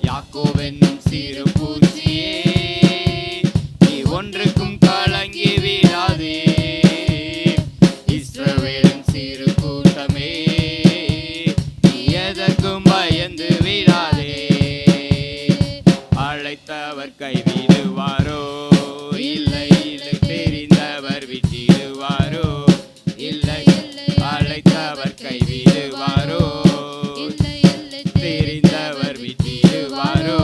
யாக்கோபென்னும் சிறு பூச்சியே, நீ ஒன்றுக்கும் கலங்கி விடாதே. இஸ்ரவேலின் சிறு கூட்டமே, நீ எதற்கும் பயந்து விடாதே. அழைத்தவர் கைவிடுவாரோ? இல்லை இல்லை. தெரிந்தவர் விட்டிடுவாரோ? இல்லை. அழைத்தவர் கைவிடுவாரோ? தெரிந்தவர் விட்டிடுவாரோ?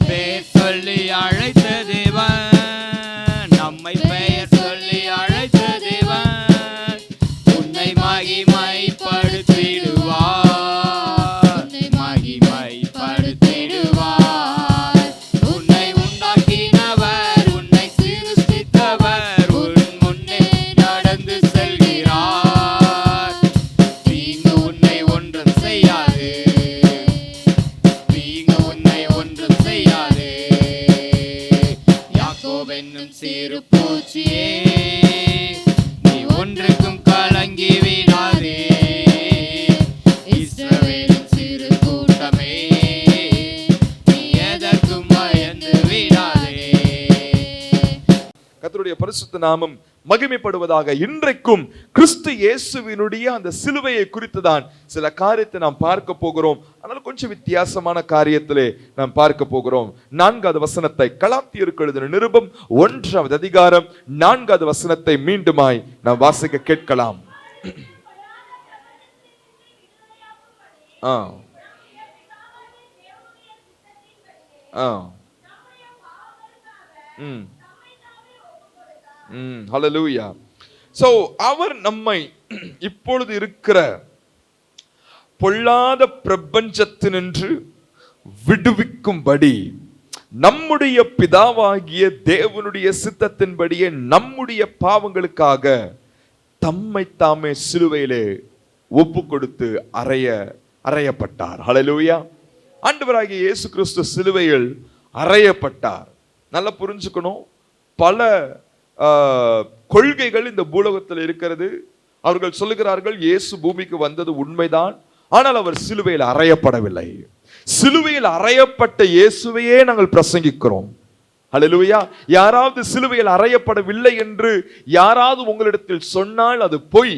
பேர் சொல்லி அழைத்த தேவன், நம்மை பெயர் சொல்லி அழைத்த தேவன், உன்னை மகிமைப்படுத்திடுவார், மகிமைப்படுத்திடுவார். உன்னை உண்டாக்கினவர், உன்னை சிருஷ்டித்தவர் உன் முன்னே நடந்து செல்கிறார். தீங்கு உன்னை ஒன்றும் செய்யாது, தீங்கு உன்னை ஒன்றும் செய்யாது. யாக்கோபென்னும் சிறு பூச்சியே, நீ ஒன்றுக்கும் கலங்கி விடாதே. இஸ்ரவேலின் சிறு கூட்டமே, நீ எதற்கும் பயந்து விடாதே. கர்த்தருடைய பரிசுத்த நாமம் மகிமைப்படுவதாக. இன்றைக்கும் கிறிஸ்து இயேசுவினுடைய அந்த சிலுவையை குறித்துதான் சில காரியத்தை நாம் பார்க்க போகிறோம். ஆனால் கொஞ்சம் வித்தியாசமான காரியத்திலே நாம் பார்க்க போகிறோம். 4வது வசனத்தை, கலாத்தியருக்கு எழுதின நிருபம் 1வது அதிகாரம் 4வது வசனத்தை மீண்டுமாய் நாம் வாசிக்க கேட்கலாம். ஹல்லேலூயா. சோ அவர் நம்மை இப்பொழுது இருக்கிற பொல்லாத பிரபஞ்சத்தினின்று விடுவிக்கும்படி நம்முடைய பிதாவாகிய தேவனுடைய சித்தத்தின்படியே நம்முடைய பாவங்களுக்காக தம்மை தாமே சிலுவையிலே ஒப்பு கொடுத்து அறையப்பட்டார். ஹல்லேலூயா. ஆண்டவராகிய இயேசு கிறிஸ்து சிலுவையில் அறையப்பட்டார். நல்லா புரிஞ்சுக்கணும். பல கொள்கைகள் இந்த பூலோகத்தில் இருக்கிறது. அவர்கள் சொல்லுகிறார்கள் இயேசு பூமிக்கு வந்தது உண்மைதான், ஆனால் அவர் சிலுவையில் அறையப்படவில்லை. சிலுவையில் அறையப்பட்ட இயேசுவையே நாங்கள் பிரசங்கிக்கிறோம். ஹல்லேலூயா. யாராவது சிலுவையில் அறையப்படவில்லை என்று யாராவது உங்களிடத்தில் சொன்னால் அது பொய்,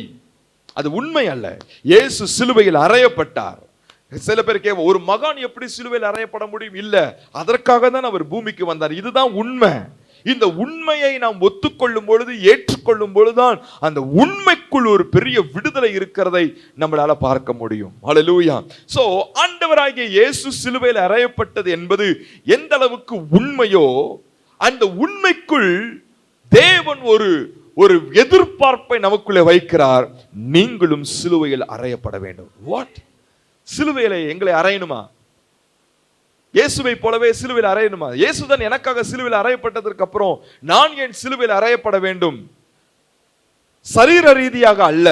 அது உண்மை அல்ல. இயேசு சிலுவையில் அறையப்பட்டார். சில பேர் கேட்போம், ஒரு மகான் எப்படி சிலுவையில் அறையப்பட முடியும்? இல்ல, அதற்காக தான் அவர் பூமிக்கு வந்தார். இதுதான் உண்மை. இந்த உண்மையை நாம் ஒத்துக்கொள்ளும் பொழுது, ஏற்றுக்கொள்ளும் பொழுதுதான் அந்த உண்மைக்குள் ஒரு பெரிய விடுதலை இருக்கிறதை நம்மளால பார்க்க முடியும். ஹல்லேலூயா. சோ ஆண்டவராகிய இயேசு சிலுவையில் அறையப்பட்டது என்பது எந்த அளவுக்கு உண்மையோ, அந்த உண்மைக்குள் தேவன் ஒரு எதிர்பார்ப்பை நமக்குள்ளே வைக்கிறார். நீங்களும் சிலுவையில் அறையப்பட வேண்டும். வாட்? சிலுவையில எங்களை அறையணுமா? இயேசுவை போலவே சிலுவையில் அறையணுமா? இயேசுதான் எனக்காக சிலுவையில் அறையப்பட்டதற்கு அப்புறம் நான் ஏன் சிலுவையில் அறையப்பட வேண்டும்? சரீர ரீதியாக அல்ல,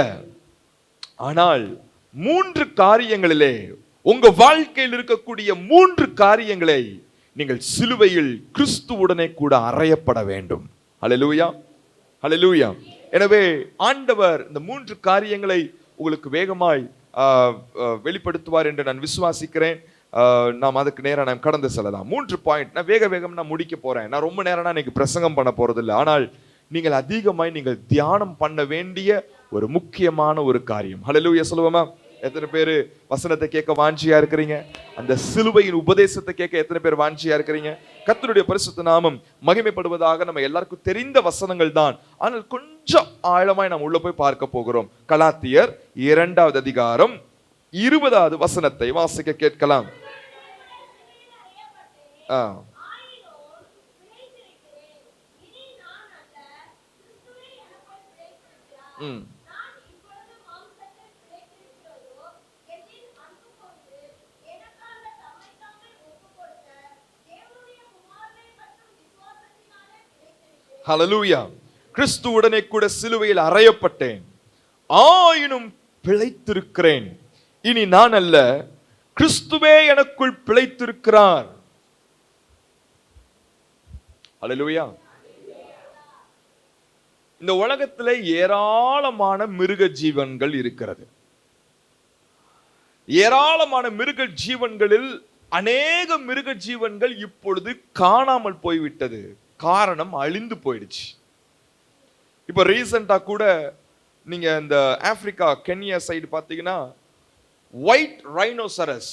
ஆனால் 3 காரியங்களிலே, உங்க வாழ்க்கையில் இருக்கக்கூடிய 3 காரியங்களை நீங்கள் சிலுவையில் கிறிஸ்துவுடனே கூட அறையப்பட வேண்டும். ஹல்லேலூயா, ஹல்லேலூயா. எனவே ஆண்டவர் இந்த 3 காரியங்களை உங்களுக்கு வேகமாய் வெளிப்படுத்துவார் என்று நான் விசுவாசிக்கிறேன். நாம் அதுக்கு நேரம் நாம் கடந்து செல்லலாம். 3 பாயிண்ட் நான் வேகம் நான் முடிக்க போறேன். நான் ரொம்ப நேரம் இன்னைக்கு பிரசங்கம் பண்ண போறது இல்லை, ஆனால் நீங்கள் அதிகமாய் நீங்கள் தியானம் பண்ண வேண்டிய ஒரு முக்கியமான ஒரு காரியம். ஹல்லேலூயா சொல்லுவோமா? எத்தனை பேர் வசனத்தை கேட்க வாஞ்சியா இருக்கிறீங்க? அந்த சிலுவையின் உபதேசத்தை கேட்க எத்தனை பேர் வாஞ்சியா இருக்கிறீங்க? கர்த்தருடைய பரிசுத்த நாமம் மகிமைப்படுவதாக. நம்ம எல்லாருக்கும் தெரிந்த வசனங்கள் தான், ஆனால் கொஞ்சம் ஆழமாய் நாம் உள்ள போய் பார்க்க போகிறோம். கலாத்தியர் 2வது அதிகாரம் 20வது வசனத்தை வாசிக்க கேட்கலாம். ஹல்லேலூயா. கிறிஸ்துவுடனே கூட சிலுவையில் அறையப்பட்டேன், ஆயினும் பிழைத்திருக்கிறேன். இனி நான் அல்ல, கிறிஸ்துவே எனக்குள் பிழைத்திருக்கிறார். ஹல்லேலூயா. இந்த உலகத்தில் ஏராளமான மிருக ஜீவன்கள் இருக்கிறது. ஏராளமான மிருக ஜீவன்களில் அநேக மிருக ஜீவன்கள் இப்பொழுது காணாமல் போய்விட்டது. காரணம், அழிந்து போயிடுச்சு. இப்ப ரீசெண்டா கூட நீங்க இந்த ஆப்பிரிக்கா கென்யா சைடு பாத்தீங்கன்னா ஒயிட் ரைனோசரஸ்,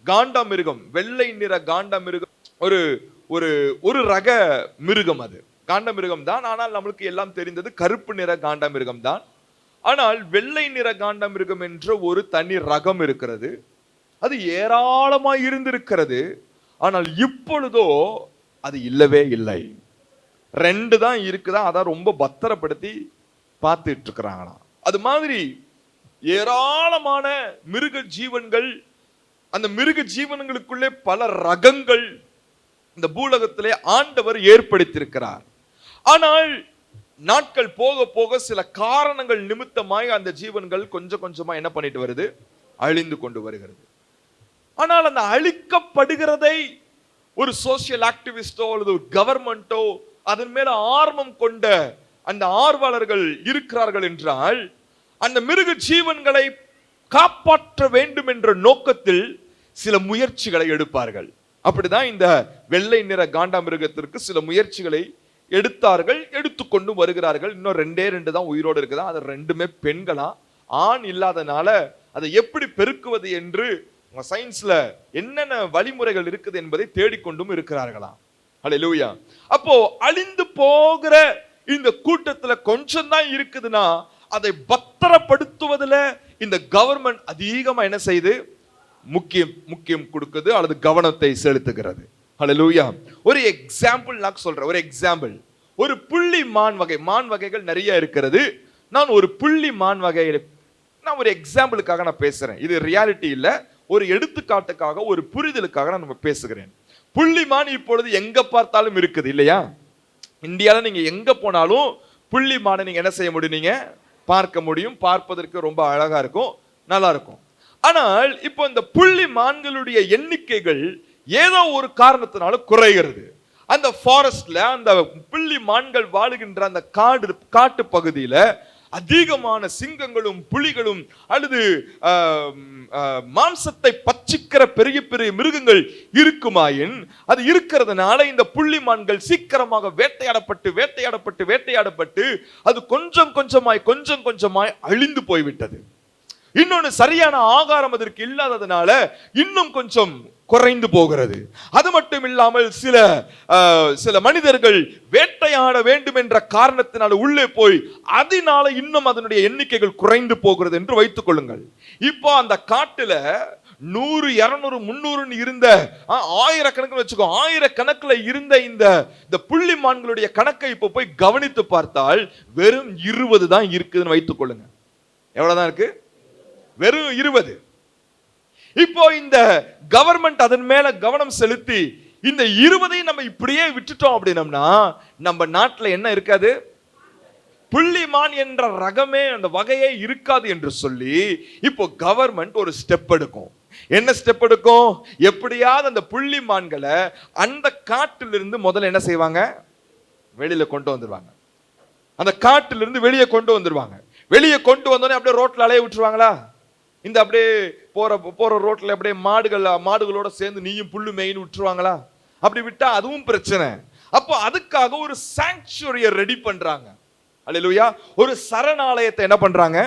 காண்டாமிருகம், வெள்ளை நிற காண்டாமிருகம், ஒரு ஒரு ஒரு ரக மிருகம். அது காண்டாமிருகம் தான், ஆனால் நம்மளுக்கு எல்லாம் தெரிந்தது கருப்பு நிற காண்டாமிருகம் தான். ஆனால் வெள்ளை நிற காண்டாமிருகம் என்ற ஒரு தனி ரகம் இருக்கிறது. அது ஏராளமாய் இருந்திருக்கிறது. ஆனால் இப்பொழுதோ அது இல்லவே இல்லை. 2 தான் இருக்குதா, அதான் ரொம்ப பத்திரப்படுத்தி பார்த்துட்டு இருக்கிறாங்களாம். அது மாதிரி ஏராளமான மிருக ஜீவன்கள், அந்த மிருக ஜீவன்களுக்குள்ளே பல ரகங்கள் இந்த பூலகத்திலே ஆண்டவர் ஏற்படுத்தியிருக்கிறார். ஆனால் நாட்கள் போக போக சில காரணங்கள் நிமித்தமாய் அந்த ஜீவன்கள் கொஞ்சம் கொஞ்சமா என்ன பண்ணிட்டு வருது? அழிந்து கொண்டு வருகிறது. ஆனால் அந்த அழிக்கப்படுகிறதை ஒரு சோசியல் ஆக்டிவிஸ்டோ அல்லது ஒரு கவர்மெண்டோ அதன் மேல ஆர்வம் கொண்ட அந்த ஆர்வலர்கள் இருக்கிறார்கள் என்றால், அந்த மிருக ஜீவன்களை காப்பாற்ற வேண்டும் என்ற நோக்கத்தில் சில முயற்சிகளை எடுப்பார்கள். அப்படிதான் இந்த வெள்ளை நிற காண்டாமிருகத்திற்கு சில முயற்சிகளை எடுத்தார்கள், எடுத்துக்கொண்டு வருகிறார்கள். இன்னும் 2 தான் உயிரோடு இருக்குதா. அது 2மே பெண்களா, ஆண் இல்லாதனால அதை எப்படி பெருக்குவது என்று சயின்ஸ்ல என்னென்ன வழிமுறைகள் இருக்குது என்பதை தேடிக்கொண்டும் இருக்கிறார்களாம். ஹல்லேலூயா. அப்போ அழிந்து போகிற இந்த கூட்டத்துல கொஞ்சம் தான் இருக்குதுன்னா, அதை பத்திரப்படுத்துவதில் இந்த கவர்மெண்ட் அதிகமா என்ன செய்து முக்கியம் கொடுக்குது அல்லது கவனத்தை செலுத்துகிறது. ஹல்லேலூயா. ஒரு எக்ஸாம்பிள் நான் சொல்றேன். ஒரு எக்ஸாம்பிள், ஒரு புள்ளி மான் வகைகள் நிறைய இருக்கிறது. நான் ஒரு புள்ளி மான் வகை, நான் ஒரு எக்ஸாம்பிளுக்காக நான் பேசுறேன். இது ரியாலிட்டி இல்ல, ஒரு எடுத்துக்காட்டுக்காக, ஒரு புரிதலுக்காக நான் பேசுகிறேன். புள்ளிமான் இப்பொழுது எங்க பார்த்தாலும் இருக்குது இல்லையா? இந்தியால நீங்க எங்க போனாலும் புள்ளிமானை நீங்க என்ன செய்ய முடியும்? நீங்க பார்க்க முடியும். பார்ப்பதற்கு ரொம்ப அழகா இருக்கும், நல்லா இருக்கும். ஆனால் இப்போ இந்த புள்ளி மான்களுடைய எண்ணிக்கைகள் ஏதோ ஒரு காரணத்தினால குறைகிறது. அந்த ஃபாரஸ்ட்ல அந்த புள்ளி மான்கள் வாழுகின்ற அந்த காட்டு பகுதியில அதிகமான சிங்கங்களும் புலிகளும் அல்லது மாம்சத்தை பச்சிக்கிற பெரிய பெரிய மிருகங்கள் இருக்குமாயின் அது இருக்கிறதுனால இந்த புள்ளிமான்கள் சீக்கிரமாக வேட்டையாடப்பட்டு அது கொஞ்சம் கொஞ்சமாய் அழிந்து போய்விட்டது. இன்னொன்னு, சரியான ஆகாரம் அதற்கு இல்லாததுனால இன்னும் கொஞ்சம் குறைந்து போகிறது. அது மட்டும் இல்லாமல் சில மனிதர்கள் வேட்டையாட வேண்டும் என்ற காரணத்தினால உள்ளே போய் அதனால இன்னும் அதனுடைய எண்ணிக்கைகள் குறைந்து போகிறது என்று வைத்துக் கொள்ளுங்கள். இப்போ அந்த காட்டுல 100, 200, 300 இருந்த ஆயிரக்கணக்கில் வச்சுக்கோ, ஆயிரக்கணக்கில் இருந்த இந்த புள்ளிமான்களுடைய கணக்கை இப்போ போய் கவனித்து பார்த்தால் வெறும் 20 தான் இருக்குதுன்னு வைத்துக் கொள்ளுங்க. எவ்வளவுதான் இருக்கு? வெறும் 20. இப்போ இந்த கவர்மெண்ட் அதன் மேல கவனம் செலுத்தி இந்த 20ஐயும் நம்ம இப்படியே விட்டுட்டோம் அப்படின்னம்னா நம்ம நாட்டுல என்ன இருக்காது? புள்ளிமான் என்ற ரகமே, அந்த வகையே இருக்காது என்று சொல்லி இப்போ கவர்மெண்ட் ஒரு ஸ்டெப் எடுக்கும். என்ன ஸ்டெப் எடுக்கும்? எப்படியாவது அந்த புள்ளிமான்களை அந்த காட்டிலிருந்து முதல்ல என்ன செய்வாங்க? வெளியில கொண்டு வந்துருவாங்க. அந்த காட்டிலிருந்து வெளியே கொண்டு வந்துருவாங்க. வெளியே கொண்டு வந்தோடனே அப்படியே ரோட்ல அலைய விட்டுருவாங்களா? இந்த அப்படியே போற ரோட்ல அப்படியே மாடுகளோட சேர்ந்து நீயும் புல்லு மேயின்னு விட்டுருவாங்களா? அப்படி விட்டா அதுவும் பிரச்சனை. அப்போ அதுக்காக ஒரு சாங்சுவரியை ரெடி பண்றாங்க. அல்லேலூயா. ஒரு சரணாலயத்தை என்ன பண்றாங்க?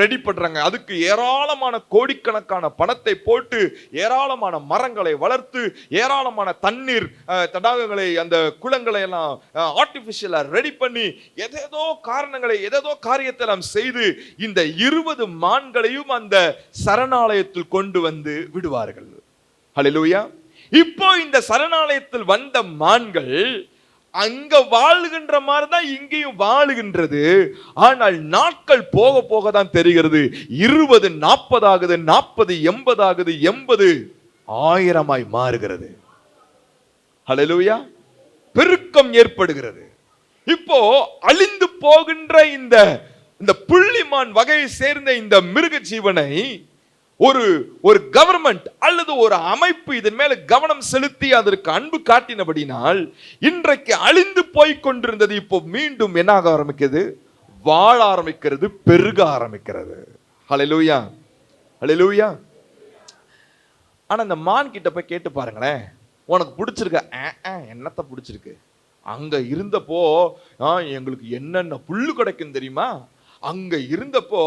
ரெடி பண்றாங்க. அதுக்கு ஏராளமான கோடிக்கணக்கான பணத்தை போட்டு ஏராளமான மரங்களை வளர்த்து ஏராளமான தண்ணீர் தடாகங்களை, அந்த குளங்களை எல்லாம் ஆர்டிபிஷியலா ரெடி பண்ணி ஏதேதோ காரியத்தை எல்லாம் செய்து இந்த 20 மான்களையும் அந்த சரணாலயத்தில் கொண்டு வந்து விடுவார்கள். ஹல்லேலூயா. இப்போ இந்த சரணாலயத்தில் வந்த மான்கள் அங்க வாழுகின்ற மாதிரி தான் இங்கேயும் வாழுகின்றது. ஆனால் நாட்கள் போக போக தான் தெரிகிறது 20 40 ஆகுது, 40 80 ஆகுது, 80 1000 மாறுகிறது. ஹல்லேலூயா. பெருக்கம் ஏற்படுகிறது. இப்போ அழிந்து போகின்ற இந்த புள்ளிமான் வகையை சேர்ந்த இந்த மிருக ஜீவனை ஒரு கவர்மெண்ட் அல்லது ஒரு அமைப்பு இதன் மேல கவனம் செலுத்தி அதற்கு அன்பு காட்டினபடினால் இன்றைக்கு அழிந்து போய் கொண்டிருந்தது இப்போ மீண்டும் என்ன ஆக ஆரம்பிக்கிறது? வாழ ஆரம்பிக்கிறது, பெருக ஆரம்பிக்கிறது. ஹல்லேலூயா, ஹல்லேலூயா. ஆனா இந்த மான் கிட்ட போய் கேட்டு பாருங்களேன், உனக்கு பிடிச்சிருக்க? என்னத்த பிடிச்சிருக்கு? அங்க இருந்தப்போ எங்களுக்கு என்னென்ன புல்லு கிடைக்கும் தெரியுமா? அங்க இருந்தப்போ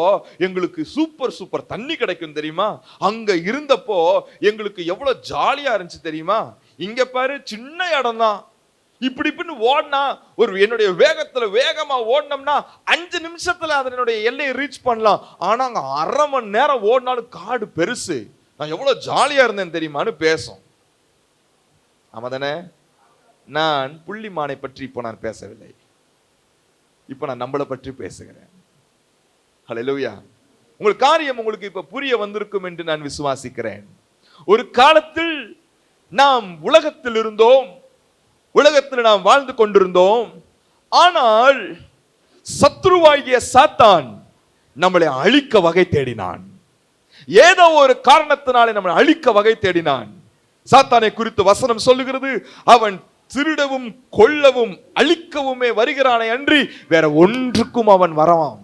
எங்களுக்கு சூப்பர் தண்ணி கிடைக்கும் தெரியுமா? அங்க இருந்தப்போ எங்களுக்கு எவ்வளவு ஜாலியா இருந்துச்சு தெரியுமா? இங்க பாரு, சின்ன இடம் தான், இப்படின்னு ஓடினா என்னுடைய வேகமா ஓடினோம்னா 5 நிமிஷத்துல அதனுடைய எல்லையை ரீச் பண்ணலாம். ஆனா அங்க அரை மணி நேரம் ஓடினாலும் காடு பெருசு, நான் எவ்வளவு ஜாலியா இருந்தேன் தெரியுமான்னு பேசும். ஆமா தானே? நான் புள்ளிமானை பற்றி இப்போ நான் பேசவில்லை, இப்போ நான் நம்மளை பற்றி பேசுகிறேன். ஹல்லேலூயா. உங்கள் காரியம் உங்களுக்கு இப்ப புரிய வந்திருக்கும் என்று நான் விசுவாசிக்கிறேன். ஒரு காலத்தில் நாம் உலகத்தில் இருந்தோம், உலகத்தில் நாம் வாழ்ந்து கொண்டிருந்தோம். ஆனால் சத்ருவாகிய சாத்தான் நம்மளை அழிக்க வகை தேடினான். ஏதோ ஒரு காரணத்தினாலே நம்மளை அழிக்க வகை தேடினான். சாத்தானை குறித்து வசனம் சொல்லுகிறது, அவன் திருடவும் கொல்லவும் அழிக்கவுமே வருகிறானே அன்றி வேற ஒன்றுக்கும் அவன் வரவான்.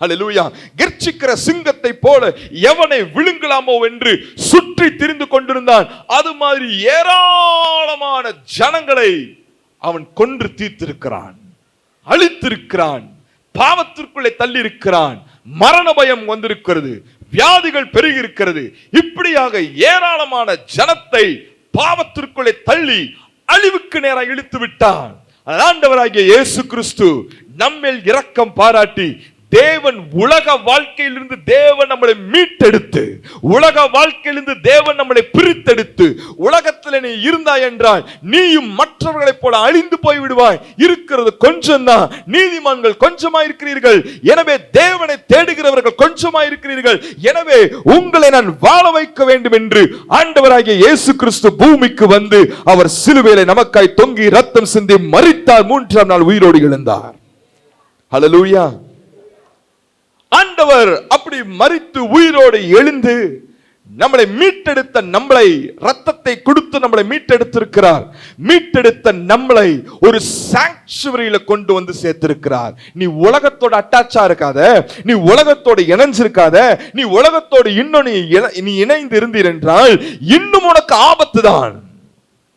ஹல்லேலூயா. கர்ச்சிக்கிற சிங்கத்தை போல எவனை விழுங்கலாமோ என்று சுற்றி திரிந்து கொண்டிருந்தான். அது மாதிரி ஏராளமான ஜனங்களை அவன் கொன்று தீர்த்திருக்கிறான், அழித்திருக்கிறான், பாவத்திற்குள்ளே தள்ளி இருக்கிறான். மரண பயம் வந்திருக்கிறது, வியாதிகள் பெருகி இருக்கிறது. இப்படியாக ஏராளமான ஜனத்தை பாவத்திற்குள்ளே தள்ளி அழிவுக்கு நேராக இழுத்து விட்டான். ஆண்டவராகிய இயேசு கிறிஸ்து நம்மேல் இரக்கம் பாராட்டி தேவன் உலக வாழ்க்கையிலிருந்து தேவன் நம்மளை மீட்டெடுத்து, உலக வாழ்க்கையிலிருந்து தேவன் நம்மளை பிரித்தெடுத்து, உலகத்தில் நீ இருந்தாய் என்றால் நீயும் மற்றவர்களைப் போல அழிந்து போய் விடுவாய். இருக்கிறது கொஞ்சம் தான், நீதிமான்கள் கொஞ்சமா இருக்கிறீர்கள், எனவே தேவனை தேடுகிறவர்கள் கொஞ்சமா இருக்கிறீர்கள். எனவே உங்களை நான் வாழ வைக்க வேண்டும் என்று ஆண்டவராகிய இயேசு கிறிஸ்து பூமிக்கு வந்து அவர் சிலுவையிலே நமக்காய் தொங்கி ரத்தம் சிந்தி மரித்தார், 3ஆம் நாள் உயிரோடு எழுந்தார். ஹல்லேலூயா. ஆண்டவர் அப்படி மரித்து உயிரோடு எழுந்து நம்மளை மீட்டெடுத்த, நம்மளை ரத்தத்தை கொடுத்து கொடுத்து நம்மளை மீட்டெடுத்திருக்கிறார். மீட்டெடுத்த நம்மளை ஒரு சாங்சுவரியில கொண்டு வந்து சேர்த்திருக்கிறார். நீ உலகத்தோட அட்டாச்சா இருக்காத, நீ உலகத்தோட இணைஞ்சிருக்காத, நீ உலகத்தோடு இன்னும் நீ இணைந்து இருந்தீர் என்றால் இன்னும் உனக்கு ஆபத்து தான்.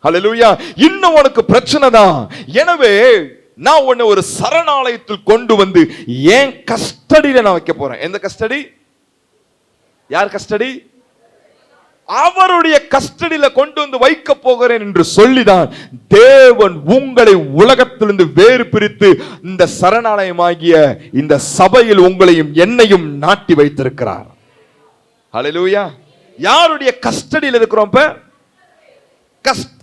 ஹல்லேலூயா. இன்னும் உனக்கு பிரச்சனை தான். எனவே நான் உன்னை ஒரு சரணாலயத்தில் கொண்டு வந்து ஏன் கஸ்டடியில நான் வைக்க போறேன். எந்த கஸ்டடி? யார் கஸ்டடி? அவருடைய கஸ்டடியில கொண்டு வந்து வைக்க போகிறேன் என்று சொல்லிதான் தேவன் உங்களை உலகத்திலிருந்து வேறு பிரித்து இந்த சரணாலயமாகிய இந்த சபையில் உங்களையும் என்னையும் நாட்டி வைத்திருக்கிறார். ஹல்லேலூயா. யாருடைய கஸ்டடியில் இருக்கிறோம்? இப்ப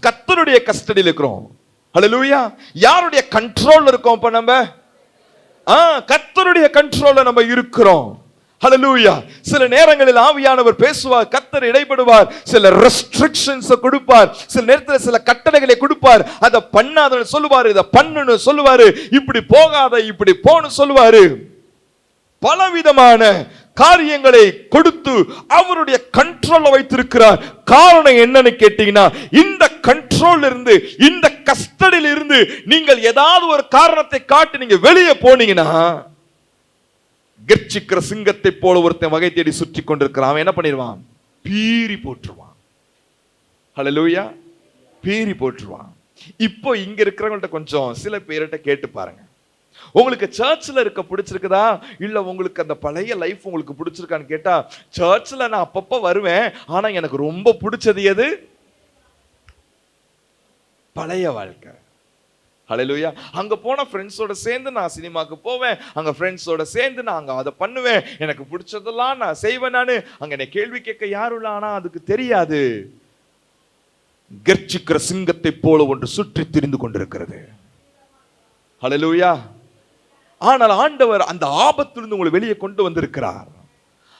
கர்த்தருடைய கஸ்டடியில் இருக்கிறோம். ஹல்லேலூயா. யாருடைய கண்ட்ரோல்ல இருக்கோம்? இப்ப நம்ம கர்த்தருடைய கண்ட்ரோல்ல நம்ம இருக்கிறோம். ஹல்லேலூயா. சில நேரங்களில் ஆவியானவர் பேசுவார், கர்த்தர் இடைப்படுவார், சில ரெஸ்ட்ரிக்ஷன்ஸ் கொடுப்பார், சில நேரத்தில் சில கட்டளைகளை கொடுப்பார். அதை பண்ணாத சொல்லுவாரு, இதை பண்ணுன்னு சொல்லுவாரு, இப்படி போகாத இப்படி போன்னு சொல்லுவாரு. பலவிதமான காரியங்களை கொடுத்து அவருடைய கண்ட்ரோல்ல வைத்திருக்கிறார். காரணம் என்னன்னு கேட்டீங்கன்னா, இந்த கண்ட்ரோல் இருந்து, இந்த கஸ்டடியில் இருந்து நீங்கள் ஏதாவது ஒரு காரணத்தை காட்டி நீங்க வெளியே போனீங்கன்னா கர்ச்சிக்கிற சிங்கத்தை போல ஒருத்தன் வகை தேடி சுற்றி கொண்டிருக்கிறான். அவன் என்ன பண்ணிடுவான்? பீறி போட்டுருவான். ஹல்லேலூயா. பீறி போட்டுருவான். இப்போ இங்க இருக்கிறவங்கள்ட்ட கொஞ்சம் சில பேர்கிட்ட கேட்டு பாருங்க, உங்களுக்கு சர்ச்சில் இருக்க பிடிச்சிருக்குதா, இல்ல உங்களுக்கு அந்த பழைய லைஃப் உங்களுக்கு பிடிச்சிருக்கான்னு கேட்டா, சர்ச்சில் நான் அப்பப்ப வருவேன், ஆனா எனக்கு ரொம்ப பிடிச்சது எது? பழைய வாழ்க்கை. ஹல்லேலூயா. அங்க போன ஃப்ரெண்ட்ஸோட சேர்ந்து நான் சினிமாக்கு போவேன், அங்க ஃப்ரெண்ட்ஸோட சேர்ந்து நான் அங்க அதை பண்ணுவேன், எனக்கு பிடிச்சதெல்லாம் நான் செய்வேன். நானு அங்க என்னை கேள்வி கேட்க யாரும் இல்லை, ஆனா அதுக்கு தெரியாது கர்ச்சிக்கிற சிங்கத்தை போல ஒன்று சுற்றி திரிந்து கொண்டிருக்கிறது. ஹல்லேலூயா. ஆனால் ஆண்டவர் அந்த ஆபத்திலிருந்து உங்களை வெளியே கொண்டு வந்திருக்கிறார்.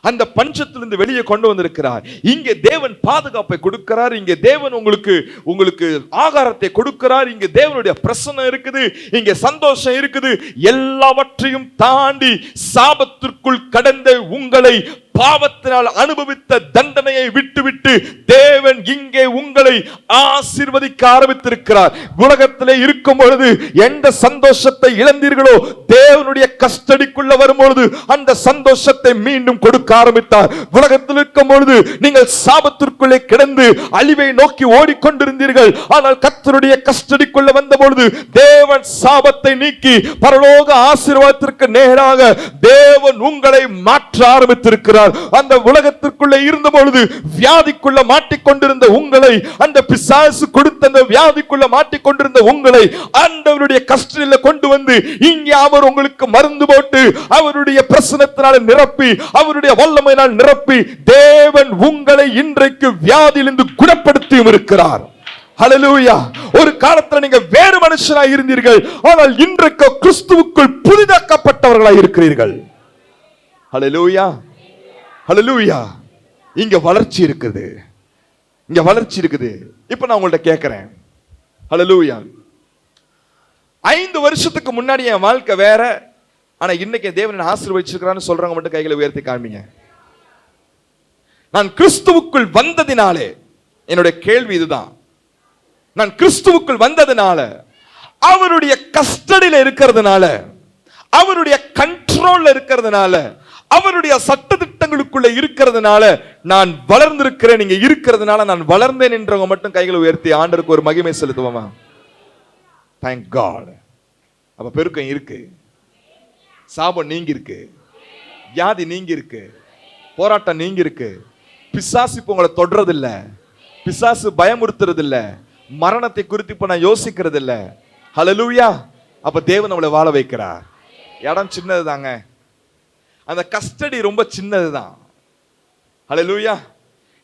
அந்த பஞ்சத்திலிருந்து வெளியே கொண்டு வந்திருக்கிறார். இங்கே தேவன் பாதுகாப்பை கொடுக்கிறார். இங்கே தேவன் உங்களுக்கு ஆகாரத்தை கொடுக்கிறார். இங்கே தேவனுடைய பிரசன்னம் இருக்குது, இங்கே சந்தோஷம் இருக்குது. எல்லாவற்றையும் தாண்டி சாபத்திற்குள் கடந்த உங்களை பாவத்தினால் அனுபவித்த தண்டனையை விட்டுவிட்டு தேவன் இங்கே உங்களை ஆசீர்வதிக்க ஆரம்பித்திருக்கிறார். உலகத்திலே இருக்கும் பொழுது எந்த சந்தோஷத்தை இழந்தீர்களோ, தேவனுடைய கஸ்டடிக்குள்ள வரும்பொழுது அந்த சந்தோஷத்தை மீண்டும் கொடுக்க ஆரம்பித்தார். உலகத்தில் இருக்கும் பொழுது நீங்கள் சாபத்திற்குள்ளே கிடந்து அழிவை நோக்கி ஓடிக்கொண்டிருந்தீர்கள். ஆனால் கர்த்தருடைய கஸ்டடிக்குள்ள வந்த பொழுது தேவன் சாபத்தை நீக்கி பரலோக ஆசீர்வாதத்திற்கு நேராக தேவன் உங்களை மாற்ற ஆரம்பித்திருக்கிறார். அந்த உலகத்திற்குள்ளே இருந்த பொழுது வியாதிக்குள்ள மாட்டிக்கொண்டிருந்த உங்களை, அந்த பிசாசு கொடுத்த அந்த வியாதிக்குள்ள மாட்டிக்கொண்டிருந்த உங்களை ஆண்டவருடைய கஸ்டடியில கொண்டு வந்து இங்கே அவர் உங்களுக்கு மருந்து போட்டு அவருடைய பிரசன்னத்தினால் நிரப்பி, அவருடைய வல்லமையினால் நிரப்பி தேவன் உங்களை இன்றைக்கு வியாதியிலிருந்து குணப்படுத்தியும் இருக்கிறார். ஹல்லேலூயா. ஒரு காலத்துல நீங்க வேறு மனுஷனாய் இருந்தீர்கள், ஆனால் இன்றைக்கு கிறிஸ்துவுக்குள் புதிதாக்கப்பட்டவர்களாய் இருக்கிறீர்கள். ஹல்லேலூயா. ஹல்லேலூயா. இங்க வளர்ச்சி இருக்குது, இங்க வளர்ச்சி இருக்குது. இப்ப நான் உங்கள்ட்ட கேட்கிறேன், ஹல்லேலூயா, 5 வருஷத்துக்கு முன்னாடி என் வாழ்க்கை வேற, ஆனா இன்னைக்கு தேவன் ஆசீர்வதிச்சிருக்கிறான்னு சொல்றவங்க மட்டும் கைகளை உயர்த்தி காமிங்க. நான் கிறிஸ்துவுக்குள் வந்ததினாலே, என்னுடைய கேள்வி இதுதான், நான் கிறிஸ்துவுக்குள் வந்ததினால, அவருடைய கஸ்டடியில இருக்கிறதுனால, அவருடைய கண்ட்ரோல்ல இருக்கிறதுனால, அவருடைய சட்டதிட்டங்களுக்குள்ள இருக்கிறதுனால நான் வளர்ந்திருக்கிறேன். நீங்க இருக்கிறதுனால நான் வளர்ந்தேன் என்றவங்க மட்டும் கைகளை உயர்த்தி ஆண்டவருக்கு ஒரு மகிமை செலுத்துவோமா? Thank God. அப்ப பெருக்கம் இருக்கு, சாபம் நீங்கி இருக்கு, வியாதி நீங்கி இருக்கு, போராட்டம் நீங்கி இருக்கு, பிசாசு இப்ப உங்களை தொடறது இல்ல, பிசாசு பயமுறுத்துறது இல்ல, மரணத்தை குறித்து இப்ப நான் யோசிக்கிறது இல்ல. ஹல்லேலூயா. அப்ப தேவன் நம்மளை வாழ வைக்கிறார். இடம் சின்னது தாங்க, அந்த கஸ்டடி ரொம்ப சின்னதுதான். ஹல்லேலூயா.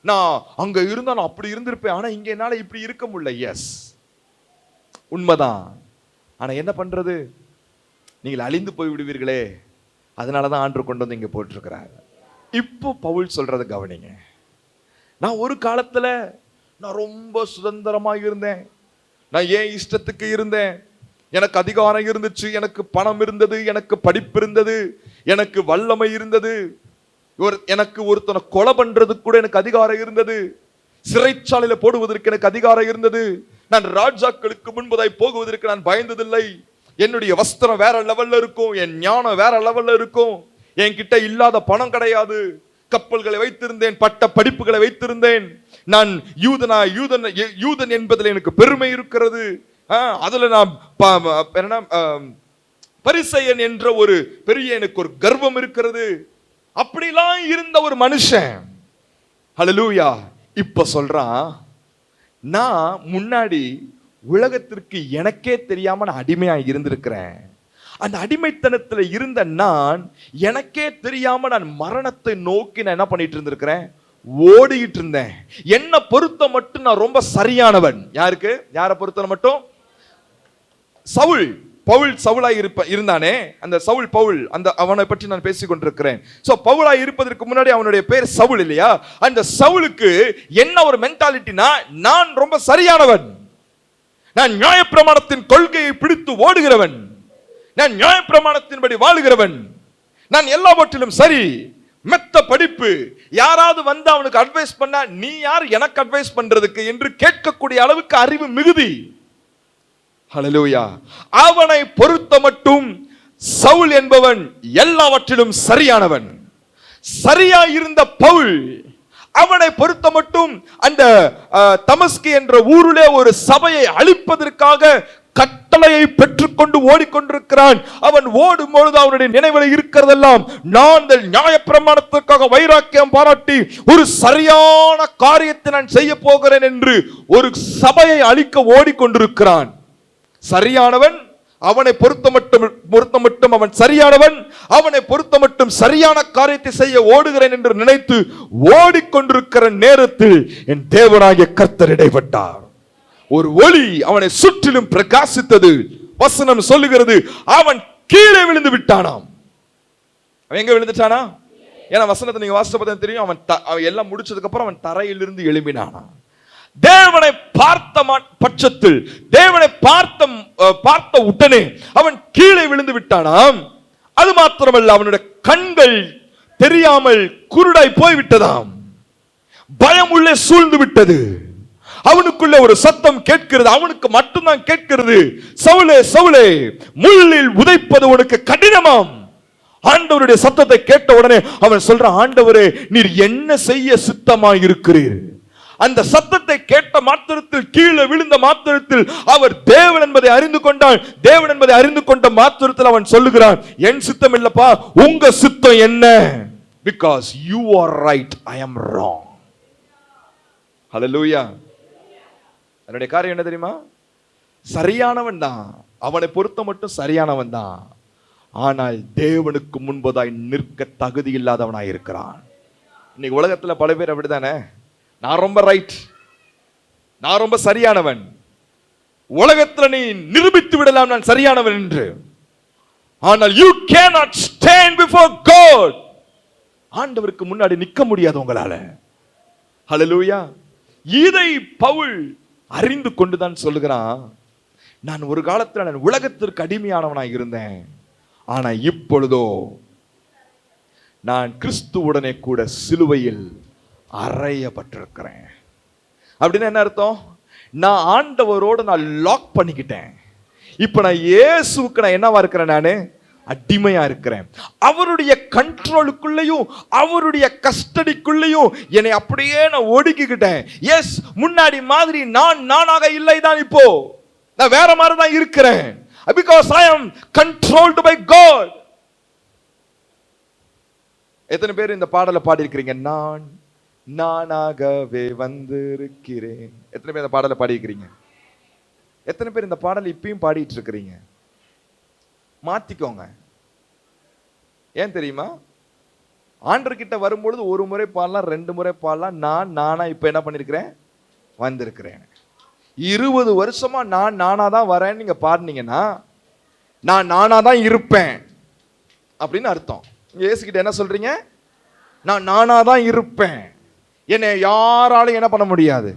நான் அங்க இருந்தா நான் அப்படி இருந்திருப்பேன், ஆனா இங்க என்னால இப்படி இருக்க முடியல. எஸ், உண்மைதான். ஆனா என்ன பண்றது, நீங்கள் அழிந்து போய் விடுவீர்களே, அதனாலதான் ஆண்டவர் கொண்டு வந்து இங்க போட்டிருக்கிறார். இப்போ பவுல் சொல்றதை கவனிங்க. நான் ஒரு காலத்துல நான் ரொம்ப சுதந்திரமாக இருந்தேன், நான் ஏன் இஷ்டத்துக்கு இருந்தேன், எனக்கு அதிகாரம் இருந்துச்சு, எனக்கு பணம் இருந்தது, எனக்கு படிப்பு இருந்தது, எனக்கு வல்லமை இருந்தது, எனக்கு ஒருத்தனை கொலை பண்றதுக்கு கூட எனக்கு அதிகாரம் இருந்தது. சிறைச்சாலையில போடுவதற்கு எனக்கு அதிகாரம் இருந்தது. நான் ராஜாக்களுக்கு முன்பதாய் போகுவதற்கு நான் பயந்ததில்லை. என்னுடைய வஸ்திரம் வேற லெவல்ல இருக்கும், என் ஞானம் வேற லெவல்ல இருக்கும். என்கிட்ட இல்லாத பணம் கிடையாது. கப்பல்களை வைத்திருந்தேன், பட்ட படிப்புகளை வைத்திருந்தேன். நான் யூதன் என்பதில் எனக்கு பெருமை இருக்கிறது. அதுல நான் பரிசேயன் என்ற ஒரு பெரிய எனக்கு ஒரு கர்வம் இருக்கிறது. அப்படிலாம் இருந்த ஒரு மனுஷன் ஹல்லேலூயா இப்ப சொல்றான், நான் முன்னாடி உலகத்திற்கு எனக்கே தெரியாம நான் அடிமையா இருந்திருக்கிறேன். அந்த அடிமைத்தனத்துல இருந்த நான் எனக்கே தெரியாம நான் மரணத்தை நோக்கி நான் என்ன பண்ணிட்டு இருந்திருக்கிறேன், ஓடிட்டு இருந்தேன். என்ன பொறுத்த மட்டும் நான் ரொம்ப சரியானவன். யாருக்கு? யாரை பொறுத்த மட்டும்? பவுல் சவுலாய் இருந்தானே, அந்த பவுல், அந்த அவனை பற்றி நான் பேசிக் கொண்டிருக்கிறேன். சோ பவுலாய் இருப்பதற்கு முன்னாடி அவனுடைய பேர் சவுல் இல்லையா? அந்த சவுலுக்கு என்ன ஒரு மென்டாலிட்டினா, நான் ரொம்ப சரியானவன், நான் நியாயப்பிரமாணத்தின் கொள்கையை பிடித்து ஓடுகிறவன், நான் நியாயப்பிரமாணத்தின்படி வாழுகிறவன், நான் எல்லாவற்றிலும் சரி, மெத்த படிப்பு. யாராவது வந்து அவனுக்கு அட்வைஸ் பண்ணா, நீ யார் எனக்கு அட்வைஸ் பண்றதுக்கு என்று கேட்கக்கூடிய அளவுக்கு அறிவு மிகுதி. ஹல்லேலூயா. அவனை பொறுத்த மட்டும் சவுல் என்பவன் எல்லாவற்றிலும் சரியானவன். சரியா இருந்த பவுல் அவனை பொறுத்த மட்டும் அந்த தமஸ்கு என்ற ஊரிலே ஒரு சபையை அழிப்பதற்காக கட்டளையை பெற்றுக்கொண்டு ஓடிக்கொண்டிருக்கிறான். அவன் ஓடும் பொழுது அவனுடைய நினைவில் இருக்கிறதெல்லாம், நான் நியாயப்பிரமாணத்திற்காக வைராக்கியம் பாராட்டி ஒரு சரியான காரியத்தை நான் செய்ய போகிறேன் என்று ஒரு சபையை அழிக்க ஓடிக்கொண்டிருக்கிறான். சரியானவன், அவனை பொறுத்த மட்டும் அவன் சரியானவன், அவனை பொறுத்த மட்டும் சரியான காரியத்தை செய்ய ஓடுகிறேன் என்று நினைத்து ஓடிக்கொண்டிருக்கிற நேரத்தில் என் தேவனாகிய கர்த்தர் இடைப்பட்டார். ஒரு ஒளி அவனை சுற்றிலும் பிரகாசித்தது. வசனம் சொல்லுகிறது, அவன் கீழே விழுந்து விட்டானாம். அவன் எங்க விழுந்துட்டானா? ஏன்னா வசனத்தை நீங்க வாசிச்ச பார்த்தா தெரியும், அவன் எல்லாம் முடிச்சதுக்கு அப்புறம் அவன் தரையிலிருந்து எழும்பினானா. தேவனை பார்த்த பட்சத்தில், தேவனை பார்த்த உடனே அவன் கீழே விழுந்து விட்டானாம். அது மாத்திரமல்ல, அவனுடைய கண்கள் தெரியாமல் குருடாய் போய்விட்டதாம். பயம் உள்ளே சூழ்ந்து விட்டது. அவனுக்குள்ள ஒரு சத்தம் கேட்கிறது, அவனுக்கு மட்டும்தான் கேட்கிறது, சவுலே சவுலே, முள்ளில் உதைப்பது உனக்கு கடினமாம். ஆண்டவருடைய சத்தத்தை கேட்ட உடனே அவன் சொல்றான், ஆண்டவரே நீர் என்ன செய்ய சித்தமாய் இருக்கிறீர்? அந்த சத்தத்தை கேட்ட மாத்திரத்தில், கீழே விழுந்த மாத்திரத்தில் அவர் தேவன் என்பதை அறிந்து கொண்டான். தேவன் என்பதை அறிந்து கொண்ட மாத்திரத்தில் அவன் சொல்லுகிறான், என் சித்தம் இல்லப்பா, உங்க சித்தம் என்ன? Because you are right, I am wrong. ஹல்லேலூயா. அதனுடைய காரியம் என்ன தெரியுமா? சரியானவன் தான், அவனை பொறுத்த மட்டும் சரியானவன் தான். ஆனால் தேவனுக்கு முன்பதாய் நிற்க தகுதி இல்லாதவனாய் இருக்கிறான். இன்னைக்கு உலகத்துல பல பேர் அப்படித்தானே, நான் ரொம்ப ரைட், நான் ரொம்ப சரியானவன், உலகத்துல நீ நிரூபித்து விடலாம் நான் சரியானவன் என்று. ஆனால் you cannot stand before God. ஆண்டவருக்கு முன்னாடி நிற்க முடியாது உங்களால. ஹல்லேலூயா. இதை பவுல் அறிந்து கொண்டுதான் சொல்லுகிறான், நான் ஒரு காலத்துல நான் உலகத்திற்கு அடிமையானவனாய் இருந்தேன், ஆனா இப்பொழுதோ நான் கிறிஸ்துவுடனே கூட சிலுவையில் அறையப்பட்டிருக்கிறேன். அப்படின்னு என்ன அர்த்தம்? நான் ஆண்டவரோடு நான் லாக் பண்ணிக்கிட்டேன். இப்ப நான் இயேசுவுக்கு நான் என்னவா இருக்கிறேன்? நானு அடிமையா இருக்கிறேன். அவருடைய கண்ட்ரோலுக்குள்ளேயும் அவருடைய கஸ்டடிக்குள்ளேயும் என்னை அப்படியே நான் ஒடுக்கிக்கிட்டேன். எஸ், முன்னாடி மாதிரி நானாக இல்லை தான், இப்போ நான் வேற மாதிரி தான் இருக்கிறேன். Because I am controlled by God. எத்தனை பேர் இந்த பாடலை பாடி இருக்கிறீங்க? நானாகவே வந்திருக்கிறேன். எத்தனை பேர் இந்த பாடலை பாடி இருக்கிறீங்க? எத்தனை பேர் இந்த பாடலை இப்பயும் பாடிட்டு இருக்கிறீங்க? மாத்திக்கோங்க. ஏன் தெரியுமா? ஆண்டர்கிட்ட வரும்பொழுது ஒரு முறை பாடலாம், 2 முறை பாடலாம். நானா இப்ப என்ன பண்ணிருக்கிறேன்? வந்திருக்கிறேன். 20 வருஷமா நானா தான் வரேன்னு நீங்க பாடினீங்கன்னா, நான் நானா தான் இருப்பேன் அப்படின்னு அர்த்தம். இயேசுகிட்ட என்ன சொல்றீங்க? நான் நானா தான் இருப்பேன், என்னை யாராலும் என்ன பண்ண முடியாது,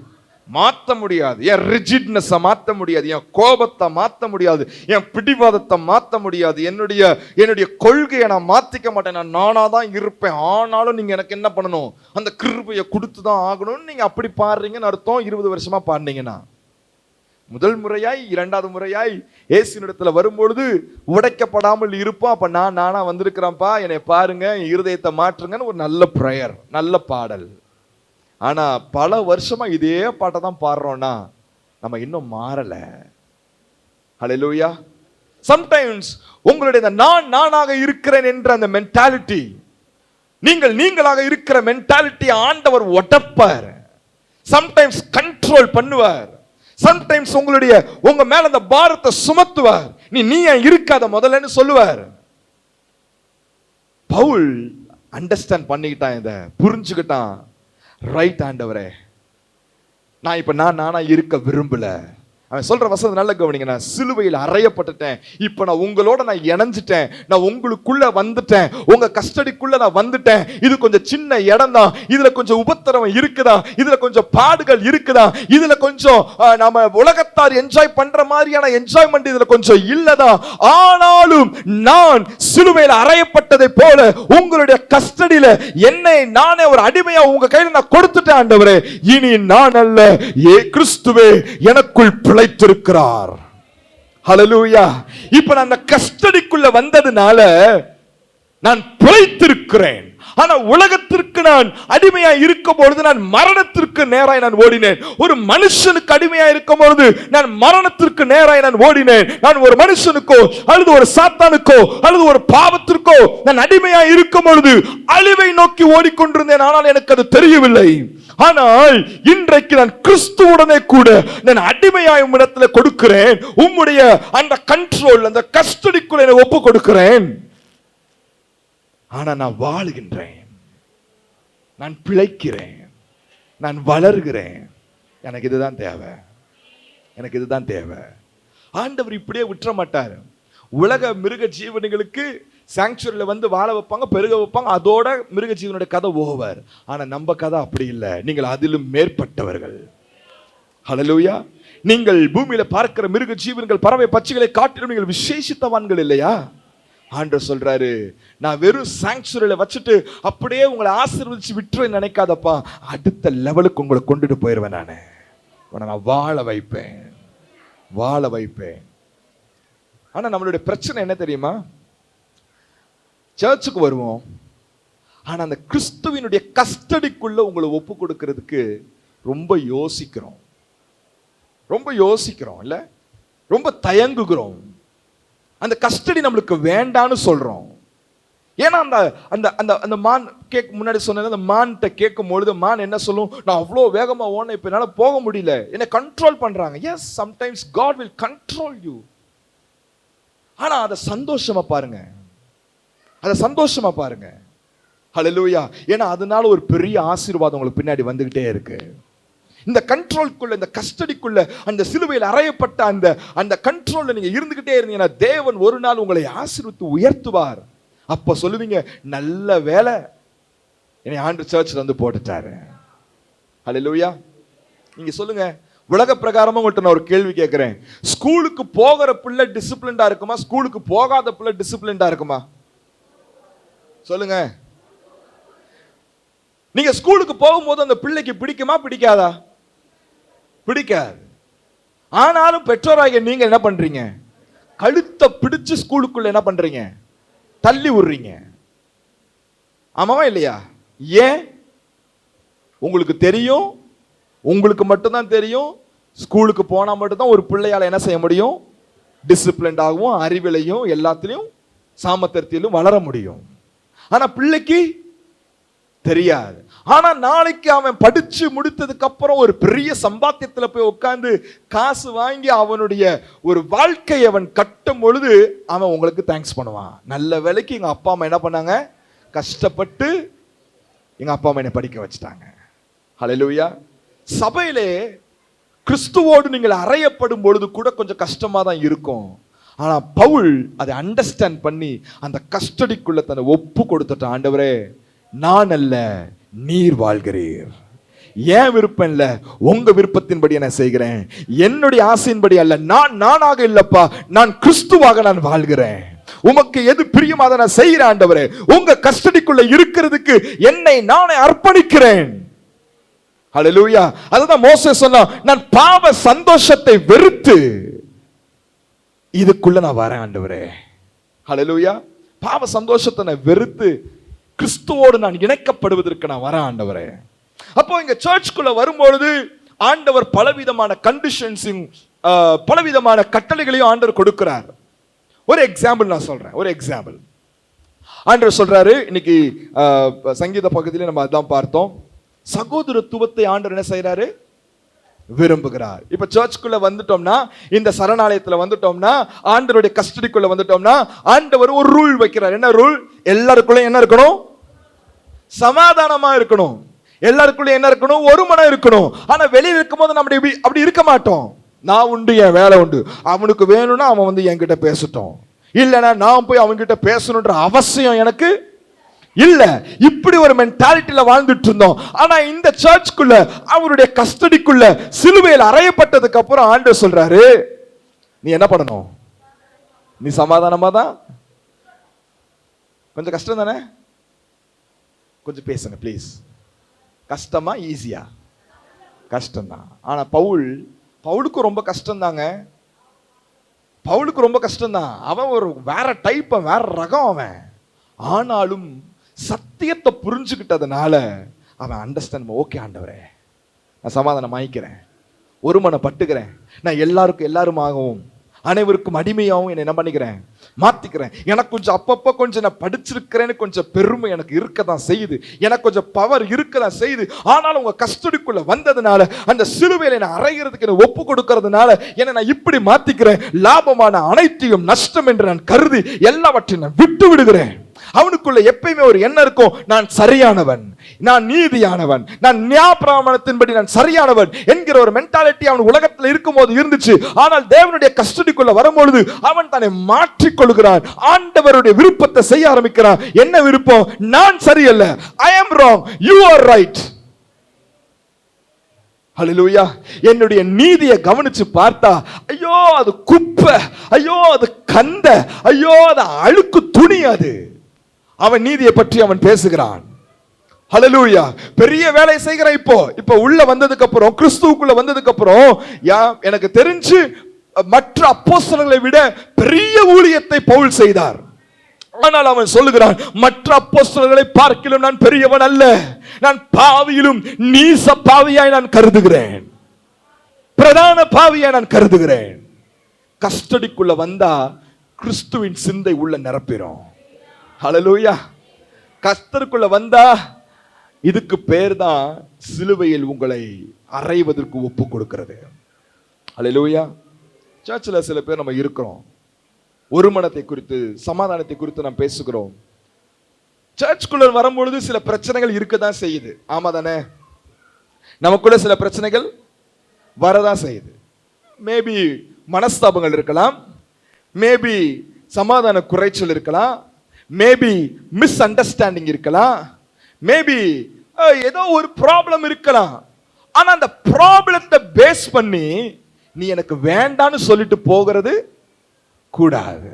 மாத்த முடியாது. என் ரிஜிட்னஸை மாத்த முடியாது, என் கோபத்தை மாத்த முடியாது, என் பிடிவாதத்தை மாத்த முடியாது, என்னுடைய கொள்கையை நான் மாத்திக்க மாட்டேன், நான் நானா தான் இருப்பேன். ஆனாலும் நீங்க எனக்கு என்ன பண்ணணும், அந்த கிருபையை கொடுத்து தான் ஆகணும்னு நீங்க அப்படி பாடுறீங்கன்னு அர்த்தம். 20 வருஷமா பாடுனீங்கன்னா, முதல் முறையாய் இரண்டாவது முறையாய் இயேசுவினிடத்துல வரும்பொழுது உடைக்கப்படாமல் இருப்போம். அப்ப நானா வந்திருக்கிறேன்ப்பா, என்னை பாருங்க, என் இருதயத்தை மாற்றுங்கன்னு ஒரு நல்ல பிரேயர், நல்ல பாடல். ஆனா பல வருஷமா இதே பாட்டை தான் பாடுறோம்னா நம்ம இன்னும் மாறல. ஹல்லேலூயா. சம்டைம்ஸ் உங்களுடைய நானாக இருக்கிறேன் என்ற அந்த மென்டாலிட்டி, நீங்களாக இருக்கிற மென்டாலிட்டி ஆண்டவர் உடைப்பார். சம்டைம்ஸ் கண்ட்ரோல் பண்ணுவார். சம்டைம்ஸ் உங்க மேல அந்த பாரத்தை சுமத்துவார். நீ ஏன் இருக்காத முதல்லன்னு சொல்லுவார். பவுல் அண்டர்ஸ்டாண்ட் பண்ணிக்கிட்டான், இதை புரிஞ்சுக்கிட்டான். ரைட் ஆண்டவரே, நான் இப்ப நானா இருக்க விரும்பல. அவன் சொல்ற வசனம் நல்ல கவனிங்க. நான் சிலுவையில் அறையப்பட்டுட்டேன், இப்ப நான் உங்களோட நான் இணைஞ்சிட்டேன், நான் உங்களுக்குள்ள வந்துட்டேன், உங்க கஸ்டடிக்குள்ள நான் வந்துட்டேன். இது கொஞ்சம் சின்ன இடம் தான், இதுல கொஞ்சம் உபத்திரவம் இருக்குதா, இதுல கொஞ்சம் பாடுகள் இருக்குதா, இதுல கொஞ்சம் நாம உலகத்தார் என்ஜாய் பண்ற மாதிரியான என்ஜாய்மெண்ட் இதுல கொஞ்சம் இல்லதா. ஆனாலும் நான் சிலுவையில் அறையப்பட்டதை போல உங்களுடைய கஸ்டடியில என்னை நானே ஒரு அடிமையா உங்க கையில நான் கொடுத்துட்டேன் ஆண்டவரே. இனி நான் அல்ல, கிறிஸ்துவே எனக்குள் பிழைத்திருக்கிறார். ஹல்லேலூயா. இப்ப நான் அந்த கஸ்டடிக்குள்ள வந்ததுனால நான் பிழைத்திருக்கிறேன். ஆனா உலகத்திற்கு நான் அடிமையா இருக்கும் பொழுது நான் மரணத்திற்கு நேராய் நான் ஓடினேன். ஒரு மனுஷனுக்கு அடிமையா இருக்கும் பொழுது நான் மரணத்திற்கு நேராய் நான் ஓடினேன். நான் ஒரு மனுஷனுக்கோ அல்லது ஒரு சாத்தானுக்கோ அல்லது ஒரு பாவத்திற்கோ நான் அடிமையா இருக்கும் பொழுது அழிவை நோக்கி ஓடிக்கொண்டிருந்தேன். ஆனால் எனக்கு அது தெரியவில்லை. ஆனால் இன்றைக்கு நான் கிறிஸ்துவுடனே கூட நான் அடிமையாய் உம்மிடத்துல கொடுக்கிறேன். உம்முடைய அந்த கண்ட்ரோல், அந்த கஸ்டடிக்குள்ள என்னை ஒப்பு கொடுக்கிறேன். ஆனா நான் வாழுகின்றேன், நான் பிழைக்கிறேன், நான் வளர்கிறேன். எனக்கு இதுதான் தேவை, எனக்கு இதுதான் தேவை. ஆண்டவர் இப்படியே விட்டுற மாட்டார். உலக மிருக ஜீவன்களுக்கு சாங்சுரியில வந்து வாழ வைப்பாங்க, பெருக வைப்பாங்க, அதோட மிருக ஜீவனுடைய கதை ஓவர். ஆனா நம்ம கதை அப்படி இல்லை. நீங்கள் அதிலும் மேற்பட்டவர்கள். ஹல்லேலூயா. நீங்கள் பூமியில பார்க்கிற மிருக ஜீவன்கள், பறவை பட்சிகளை காட்டிலும் நீங்கள் விசேஷித்தவான்கள் இல்லையா? ஆண்டவர் சொல்றாரு, நான் வெறும் சாங்சுரியில வச்சுட்டு அப்படியே உங்களை ஆசீர்வதிச்சு விட்டுறேன்னு நினைக்காதப்பா. அடுத்த லெவலுக்கு உங்களை கொண்டுட்டு போயிடுவேன். நான் வாழ வைப்பேன், வாழ வைப்பேன். ஆனா நம்மளுடைய பிரச்சனை என்ன தெரியுமா? சர்ச்சுக்கு வருவோம், ஆனா அந்த கிறிஸ்துவினுடைய கஸ்டடிக்குள்ள உங்களை ஒப்பு கொடுக்கிறதுக்கு ரொம்ப யோசிக்கிறோம், ரொம்ப யோசிக்கிறோம் இல்ல, ரொம்ப தயங்குகிறோம். அந்த கஸ்டடி நம்மளுக்கு வேண்டான்னு சொல்றோம். ஏன்னா அந்த அந்த அந்த அந்த மான் கேட்க முன்னாடி சொன்ன அந்த மான்கிட்ட கேட்கும் பொழுது மான் என்ன சொல்லும்? நான் அவ்வளோ வேகமா ஓன, இப்ப என்னால போக முடியல, என்னை கண்ட்ரோல் பண்றாங்க. Yes, sometimes God will control you. ஆனா அதை சந்தோஷமா பாருங்க, அதை சந்தோஷமா பாருங்க. ஹல்லேலூயா. ஏன்னா அதனால ஒரு பெரிய ஆசீர்வாதம் உங்களுக்கு பின்னாடி வந்துகிட்டே இருக்கு. இந்த கண்ட்ரோல்குள்ள, இந்த கஸ்டடிக்குள்ள, அந்த சிலுவையில் அறையப்பட்ட அந்த அந்த கண்ட்ரோல்ல நீங்க இருந்துகிட்டே இருந்தீங்கன்னா தேவன் ஒரு நாள் உங்களை ஆசீர்வதித்து உயர்த்துவார். அப்ப சொல்லுவீங்க, நல்ல வேலை என்னை ஆண்டவர் சர்ச்ல வந்து போட்டுட்டாரு. ஹல்லேலூயா. நீங்க சொல்லுங்க, உலக பிரகாரமா உங்கள்கிட்ட நான் ஒரு கேள்வி கேட்கிறேன். ஸ்கூலுக்கு போகிற பிள்ளை டிசிப்ளின்டா இருக்குமா, ஸ்கூலுக்கு போகாத பிள்ளை டிசிப்ளின்டா இருக்குமா? சொல்லுங்க. நீங்க ஸ்கூலுக்கு போகும்போது அந்த பிள்ளைக்கு பிடிக்குமா பிடிக்காதா? பிடிக்காது. ஆனாலும் பெற்றோராகிய நீங்க என்ன பண்றீங்க? கழுத்தை பிடிச்சு ஸ்கூலுக்குள்ள என்ன பண்றீங்க? தள்ளி விடுறீங்க. ஆமாவா இல்லையா? ஏன்? உங்களுக்கு தெரியும், உங்களுக்கு மட்டும்தான் தெரியும், ஸ்கூலுக்கு போனா மட்டும்தான் ஒரு பிள்ளையால என்ன செய்ய முடியும்? டிசிப்ளின்டாகவும் அறிவிலையும் எல்லாத்திலையும் சாமர்த்தியத்திலும் வளர முடியும். ஆனா பிள்ளைக்கு தெரியாது. ஆனா நாளைக்கு அவன் படிச்சு முடித்ததுக்கு அப்புறம் ஒரு பெரிய சம்பாத்தியத்துல போய் உட்கார்ந்து காசு வாங்கி அவனுடைய ஒரு வாழ்க்கையை அவன் கட்டும் பொழுது அவன் உங்களுக்கு தேங்க்ஸ் பண்ணுவான். நல்ல வேலைக்கு எங்க அப்பா அம்மா என்ன பண்ணாங்க, கஷ்டப்பட்டு எங்க அப்பா அம்மா என்னை படிக்க வச்சுட்டாங்க. ஹல்லேலூயா. சபையிலே கிறிஸ்துவோடு நீங்கள் அறையப்படும் பொழுது கூட கொஞ்சம் கஷ்டமா தான் இருக்கும். ஆனா பவுல் அதை அண்டர்ஸ்டாண்ட் பண்ணி அந்த கஸ்டடிக்குள்ள தன்னை ஒப்பு கொடுத்துட்டான். ஆண்டவரே, நான் அல்ல, நீர் வாழ்கிறீர், ஏன் விருப்பம் இல்ல, உங்க விருப்பத்தின்படி நான் செய்கிறேன். என்னுடைய ஆசையின்படி அல்ல. நானாக இல்லப்பா, நான் கிறிஸ்துவாக நான் வாழ்கிறேன். உமக்கு எது பிரியமாக நான் செய்கிறேன் ஆண்டவரே. உங்க கஸ்டடிக்குள்ள இருக்கிறதுக்கு என்னை நானே அர்ப்பணிக்கிறேன். ஹல்லேலூயா. அதுதான் மோசே சொன்னான், நான் பாவ சந்தோஷத்தை வெறுத்து இதுக்குள்ள நான் வரேன் ஆண்டவரே. ஹல்லேலூயா. பாவ சந்தோஷத்தை நான் வெறுத்து கிறிஸ்துவோடு நான் இணைக்கப்படுவதற்கு நான் வரேன் ஆண்டவரே. அப்போ இங்க சர்ச்சுக்குள்ள வரும்பொழுது ஆண்டவர் பலவிதமான கண்டிஷன்ஸையும் பலவிதமான கட்டளைகளையும் ஆண்டவர் கொடுக்கிறார். ஒரு எக்ஸாம்பிள் நான் சொல்றேன். ஒரு எக்ஸாம்பிள் ஆண்டவர் சொல்றாரு. இன்னைக்கு சங்கீத பகுதியில நம்ம அதான் பார்த்தோம். சகோதரத்துவத்தை ஆண்டவர் என்ன செய்யறாரு? விரும்புகிறார். இப்ப சர்ச்சுக்குள்ள வந்துட்டோம்னா, இந்த சரணாலயத்துல வந்துட்டோம்னா, ஆண்டவருடைய கஸ்டடிக்குள்ள வந்துட்டோம்னா, ஆண்டவர் ஒரு ரூல் வைக்கிறார். என்ன ரூல்? எல்லாருக்குள்ள என்ன இருக்கணும்? சமாதானமா இருக்கணும். எல்லாருக்குள்ள என்ன இருக்கணும்? ஒரு மனம் இருக்கணும். ஆனா வெளியில இருக்கும்போது நம்ம அப்படி இருக்க மாட்டோம். நான் உண்டு, என் வேலை உண்டு. அவனுக்கு வேணும்னா அவன் வந்து என்கிட்ட பேசட்டும், இல்லைன்னா நான் போய் அவன்கிட்ட பேசணுன்ற அவசியம் எனக்கு இல்ல. இப்படி ஒரு மென்டாலிட்டியில வாழ்ந்துட்டு இருந்தோம். ஆனா இந்த சர்ச்சுக்குள்ள, அவருடைய கஸ்டடிக்குள்ள, சிலுவையில் அறையப்பட்டதுக்கு அப்புறம் ஆண்டவர் சொல்றாரு, நீ என்ன பண்ணணும்? நீ சமாதானமா தான். கொஞ்சம் கஷ்டம் தானே? கொஞ்சம் பேசுங்க ப்ளீஸ். கஷ்டமா ஈஸியா? கஷ்டம்தான். ஆனா பவுலுக்கு ரொம்ப கஷ்டம் தாங்க. பவுலுக்கு ரொம்ப கஷ்டம்தான். அவன் ஒரு வேற டைப், வேற ரகம் அவன். ஆனாலும் சத்தியத்தை புரிஞ்சுக்கிட்டதுனால அவன் அண்டர்ஸ்டாண்ட், ஓகே ஆண்டவரே, நான் சமாதானம் ஆயிக்கிறேன், ஒருமனப்பட்டுக்கிறேன், நான் எல்லாருமாகவும் அனைவருக்கும் அடிமையாகவும் என்ன பண்ணிக்கிறேன், மாத்திக்கிறேன். எனக்கு கொஞ்சம் அப்பப்போ கொஞ்சம் நான் படிச்சிருக்கிறேன்னு கொஞ்சம் பெருமை எனக்கு இருக்க தான் செய்யுது, எனக்கு கொஞ்சம் பவர் இருக்க தான் செய்யுது. ஆனாலும் உங்க கஸ்டடிக்குள்ள வந்ததுனால, அந்த சிலுவையில நான் அறைகிறதுக்கு என்ன ஒப்பு கொடுக்கறதுனால என்ன நான் இப்படி மாத்திக்கிறேன். லாபமான அனைத்தையும் நஷ்டம் என்று நான் கருதி எல்லாவற்றையும் நான் விட்டு விடுகிறேன். அவனுக்குள்ள எப்பயுமே ஒரு எண்ணம் இருக்கும், நான் சரியானவன், நான் நீதியானவன், நான் நியாயப்பிரமாணத்தின்படி நான் சரியானவன் என்கிற ஒரு மென்டாலிட்டி அவன் உலகத்தில் இருக்கும் போது இருந்துச்சு. ஆனால் தேவனுடைய கஸ்டடிக்குள்ள வரும்பொழுது அவன் தன்னை மாற்றிக் கொள்கிறான். ஆண்டவருடைய விருப்பத்தை செய்ய ஆரம்பிக்கிறான். என்ன விருப்பம்? நான் சரியல்ல, I am wrong, you are right. ஹல்லேலூயா. என்னுடைய நீதியை கவனிச்சு பார்த்தா, ஐயோ அது குப்பை, ஐயோ அது கந்த, ஐயோ அது அழுக்கு துணி. அது அவன் நீதியை பற்றி அவன் பேசுகிறான். ஹல்லேலூயா. பெரிய வேலை செய்கிற இப்போ உள்ள வந்ததுக்கு அப்புறம், கிறிஸ்துவுக்குள்ள வந்ததுக்கு அப்புறம், எனக்கு தெரிஞ்சு மற்ற அப்போஸ்தலர்களை விட பெரிய ஊழியத்தை பவுல் செய்தார். ஆனால் அவன் சொல்லுகிறான், மற்ற அப்போஸ்தலர்களை பார்க்கிலும் நான் பெரியவன் அல்ல, நான் பாவியிலும் நீச பாவியாய் நான் கருதுகிறேன், பிரதான பாவியாய் நான் கருதுகிறேன். கஸ்டடிக்குள்ள வந்தா கிறிஸ்துவின் சிந்தை உள்ள நிரப்பிரும். ஹல்லேலூயா. கஸ்டடிக்குள்ள வந்தா இதுக்கு பேர் தான் சிலுவையில் உங்களை அறைவதற்கு ஒப்பு கொடுக்கிறது. ஹல்லேலூயா. சர்ச்சில் சில பேர் நம்ம இருக்கிறோம், ஒருமனத்தை குறித்து, சமாதானத்தை குறித்து நாம் பேசுகிறோம். சர்ச்சுக்குள்ள வரும்பொழுது சில பிரச்சனைகள் இருக்கதான் செய்யுது. ஆமா தானே? நமக்குள்ள சில பிரச்சனைகள் வரதான் செய்யுது. மேபி மனஸ்தாபங்கள் இருக்கலாம், மேபி சமாதான குறைச்சல் இருக்கலாம், மேபி மிஸ் அண்டர்ஸ்டாண்டிங் இருக்கலாம், மேபி ஏதோ ஒரு ப்ராப்ளம் இருக்கலாம். ஆனா அந்த ப்ராப்ளத்தை பேஸ் பண்ணி நீ எனக்கு வேண்டான்னு சொல்லிட்டு போகிறது கூடாது.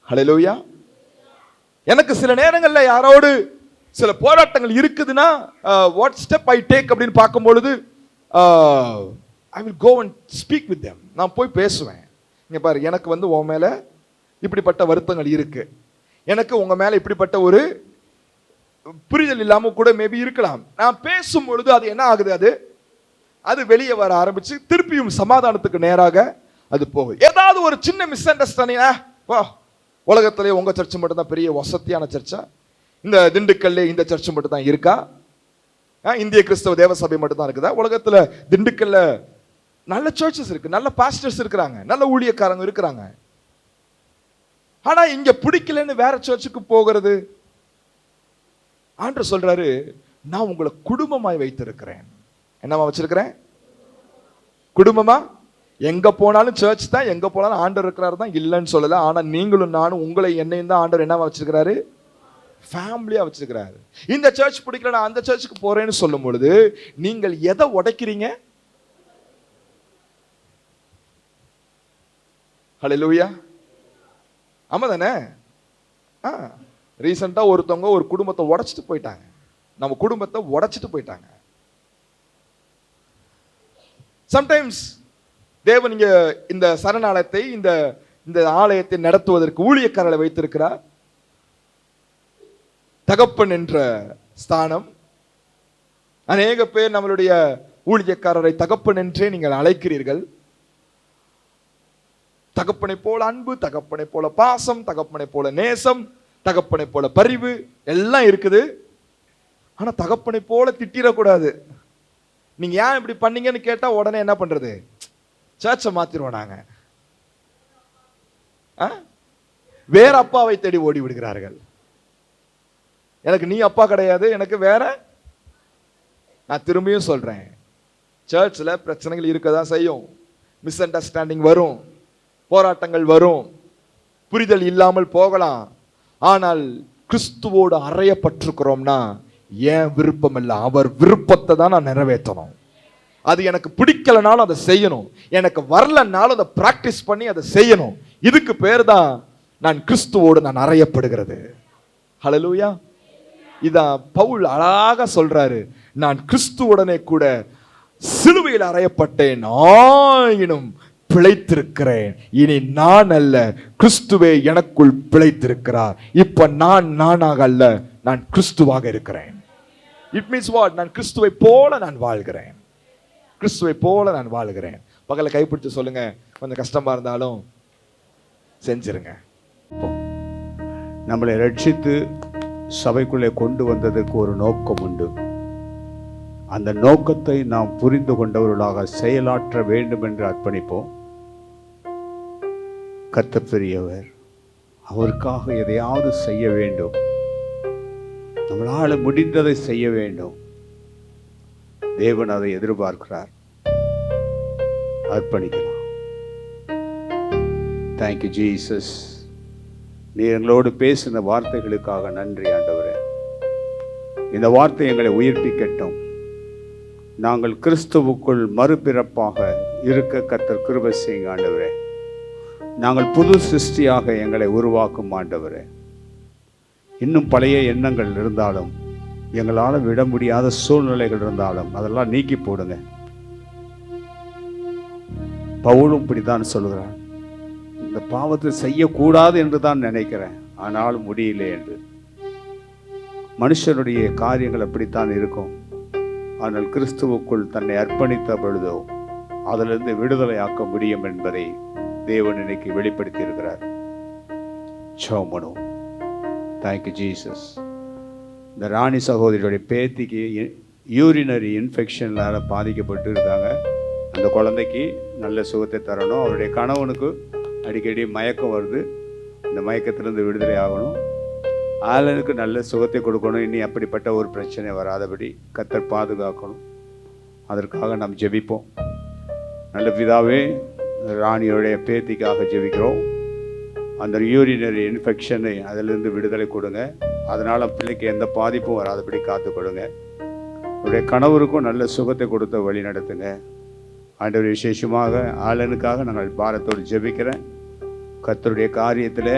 ஹல்லேலூயா. எனக்கு சில நேரங்கள்ல யாரோடு சில போராட்டங்கள் இருக்குதுன்னா, வாட் ஸ்டெப் ஐ டேக் அப்படின்னு பார்க்கும்பொழுது, I will go and speak with them. நான் போய் பேசுவேன். இங்க பாரு, எனக்கு வந்து உன் மேல இப்படிப்பட்ட வருத்தங்கள் இருக்கு, எனக்கு உங்க மேல இப்படிப்பட்ட ஒரு புரிதல் இல்லாம கூட மேபி இருக்கலாம். நான் பேசும் பொழுது அது என்ன ஆகுது, அது வெளியே வர ஆரம்பிச்சு திருப்பியும் சமாதானத்துக்கு நேராக அது போகுது. ஏதாவது ஒரு சின்ன மிஸ் அண்டர்ஸ்டாண்டிங், உலகத்திலே உங்க சர்ச்சு மட்டும் தான் பெரிய வசதியான சர்ச்சா, இந்த திண்டுக்கல்ல இந்த சர்ச்சு மட்டும் தான் இருக்கா, இந்திய கிறிஸ்தவ தேவ சபை மட்டும் தான் இருக்குதா? உலகத்துல திண்டுக்கல்ல நல்ல சர்ச்சஸ் இருக்கு, நல்ல பாஸ்டர்ஸ் இருக்கிறாங்க, நல்ல ஊழியக்காரங்க இருக்கிறாங்க. ஆனா இங்க பிடிக்கலன்னு வேற சர்ச்சுக்கு போகிறது. ஆண்டவர் சொல்றாரு, நான் உங்களை குடும்பமாய் வைத்திருக்கிறேன். என்னவா வச்சிருக்கிறேன்? குடும்பமா. எங்க போனாலும் சர்ச் தான், எங்க போனாலும் ஆண்டவர் இருக்கிறாரு தான், இல்லைன்னு சொல்லல. ஆனா நீங்களும் நானும், உங்களை என்னையும் தான் ஆண்டவர் என்னவா வச்சிருக்கிறாரு? ஃபேமிலியா வச்சிருக்கிறாரு. இந்த சர்ச் பிடிக்கல, நான் அந்த சர்ச்சுக்கு போறேன்னு சொல்லும் பொழுது நீங்கள் எதை உடைக்கிறீங்க? ஹல்லேலூயா. ஆமா தானே? ரீசெண்டா ஒருத்தவங்க ஒரு குடும்பத்தை உடைச்சிட்டு போயிட்டாங்க. நம்ம குடும்பத்தை உடைச்சிட்டு போயிட்டாங்க. சம்டைம்ஸ் தேவன் இங்க இந்த சரணாலயத்தை, இந்த ஆலயத்தை நடத்துவதற்கு ஊழியக்காரர்களை வைத்திருக்கிறார். தகப்பன் என்ற ஸ்தானம். அநேக பேர் நம்மளுடைய ஊழியக்காரரை தகப்பன் என்றே நீங்கள் அழைக்கிறீர்கள். தகப்பனை போல அன்பு, தகப்பனை போல பாசம், தகப்பனை போல நேசம், தகப்பனை போல பரிவு எல்லாம் இருக்குது. ஆனா தகப்பனை போல திட்டிடக்கூடாது. நீங்க ஏன் இப்படி பண்ணீங்கன்னு கேட்டா உடனே என்ன பண்றது? சர்ச்சை மாத்திருவோம் நாங்க. வேற அப்பாவை தேடி ஓடி விடுகிறார்கள். எனக்கு நீ அப்பா கிடையாது, எனக்கு வேற. நான் திரும்பியும் சொல்றேன், சர்ச்சில் பிரச்சனைகள் இருக்கதான் செய்யும். மிஸ் அண்டர்ஸ்டாண்டிங் வரும், போராட்டங்கள் வரும், புரிதல் இல்லாமல் போகலாம். ஆனால் கிறிஸ்துவோடு அறையப்பட்டிருக்கிறோம்னா ஏன் விருப்பம் இல்லை, அவர் விருப்பத்தை தான் நான் நிறைவேற்றணும். அது எனக்கு பிடிக்கலனாலும் அதை செய்யணும், எனக்கு வரலனாலும் அதை பிராக்டிஸ் பண்ணி அதை செய்யணும். இதுக்கு பேர் தான் நான் கிறிஸ்துவோடு நான் அறையப்படுகிறது. ஹல்லேலூயா. இதான் பவுல் அழகாக சொல்றாரு, நான் கிறிஸ்துவுடனே கூட சிலுவையில் அறையப்பட்டேன், ஆயினும் பிழைத்திருக்கிறேன். இனி நான் அல்ல, கிறிஸ்துவே எனக்குள் பிழைத்திருக்கிறார். இப்ப நான் நானாக அல்ல, நான் கிறிஸ்துவாக இருக்கிறேன். It means what? நான் கிறிஸ்துவை போல நான் வாழ்கிறேன். கிறிஸ்துவை போல நான் வாழ்கிறேன். பகல கைப்பிடிச்சு சொல்லுங்க, கொஞ்சம் கஷ்டமா இருந்தாலும் செஞ்சிருங்க. நம்மளை ரட்சித்து சபைக்குள்ளே கொண்டு வந்ததற்கு ஒரு நோக்கம் உண்டு. அந்த நோக்கத்தை நாம் புரிந்து கொண்டவர்களாக செயலாற்ற வேண்டும் என்று அர்ப்பணிப்போம். கர்த்தர் பெரியவர், அவருக்காக எதையாவது செய்ய வேண்டும், நம்மளால முடிந்ததை செய்ய வேண்டும். தேவன் அதை எதிர்பார்க்கிறார். அர்ப்பணிக்கலாம். Thank you Jesus. நீ எங்களோடு பேசின வார்த்தைகளுக்காக நன்றி ஆண்டவரே. இந்த வார்த்தை எங்களை உயிர்ப்பிக்கட்டும். நாங்கள் கிறிஸ்துவுக்குள் மறுபிறப்பாக இருக்க கர்த்தர் கிருபை செய்யுங்க ஆண்டவரே. நாங்கள் புது சிருஷ்டியாக எங்களை உருவாக்கும் ஆண்டவரே. இன்னும் பழைய எண்ணங்கள் இருந்தாலும், எங்களால் விட முடியாத சூழ்நிலைகள் இருந்தாலும் அதெல்லாம் நீக்கி போடுங்க. பவுலும் இப்படித்தான் சொல்கிறான், இந்த பாவத்தை செய்யக்கூடாது என்று தான் நினைக்கிறேன், ஆனால் முடியல என்று. மனுஷனுடைய காரியங்கள் அப்படித்தான் இருக்கும். ஆனால் கிறிஸ்துவுக்குள் தன்னை அர்ப்பணித்த பொழுதோ அதிலிருந்து விடுதலை ஆக்க முடியும் என்பதை தேவன் இன்னைக்கு வெளிப்படுத்தி இருக்கிறார். சோமனோ, தேங்க்யூ ஜீசஸ். இந்த ராணி சகோதரியுடைய பேத்திக்கு யூரினரி இன்ஃபெக்ஷனால் பாதிக்கப்பட்டு இருக்காங்க. அந்த குழந்தைக்கு நல்ல சுகத்தை தரணும். அவருடைய கணவனுக்கு அடிக்கடி மயக்கம் வருது, இந்த மயக்கத்திலிருந்து விடுதலை ஆகணும். ஆலனுக்கு நல்ல சுகத்தை கொடுக்கணும். இனி அப்படிப்பட்ட ஒரு பிரச்சனை வராதபடி கர்த்தர் பாதுகாக்கணும். அதற்காக நாம் ஜெபிப்போம். நல்ல பிதாவே, ராணியோடைய பேத்திக்காக ஜெபிக்கிறோம். அந்த யூரினரி இன்ஃபெக்ஷனை அதிலிருந்து விடுதலை கொடுங்க. அதனால் பிள்ளைக்கு எந்த பாதிப்பும் வராதபடி காத்து கொடுங்க. அவருடைய கணவருக்கும் நல்ல சுகத்தை கொடுத்து வழி நடத்துங்க ஆண்டவர். விசேஷமாக ஆலனுக்காக நாங்கள் பாரத்தோடு ஜெபிக்கிறேன். கர்த்தருடைய காரியத்தில்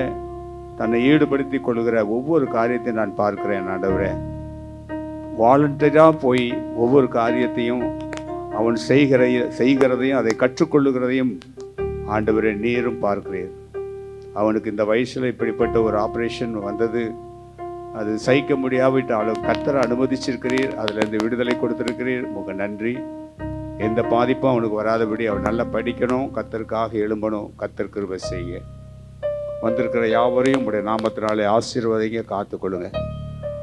தன்னை ஈடுபடுத்தி கொள்கிற ஒவ்வொரு காரியத்தையும் நான் பார்க்கிறேன் ஆண்டவரே. வாலண்டரியாக போய் ஒவ்வொரு காரியத்தையும் அவன் செய்கிறதையும் அதை கற்றுக்கொள்ளுகிறதையும் ஆண்டவரே நீரும் பார்க்கிறீர். அவனுக்கு இந்த வயசில் இப்படிப்பட்ட ஒரு ஆப்ரேஷன் வந்தது, அது சகிக்க முடியாவிட்டாலும் கர்த்தரை அனுமதிச்சிருக்கிறீர், அதிலிருந்து விடுதலை கொடுத்திருக்கிறீர். உங்க நன்றி. எந்த பாதிப்பும் அவனுக்கு வராதபடி அவன் நல்லா படிக்கணும், கர்த்தருக்காக எழும்பணும். கர்த்தர் கிருபை செய்ய வந்திருக்கிற யாவரையும் உடைய நாமத்தினாலே ஆசீர்வதிங்க, காத்துக்கொள்ளுங்க.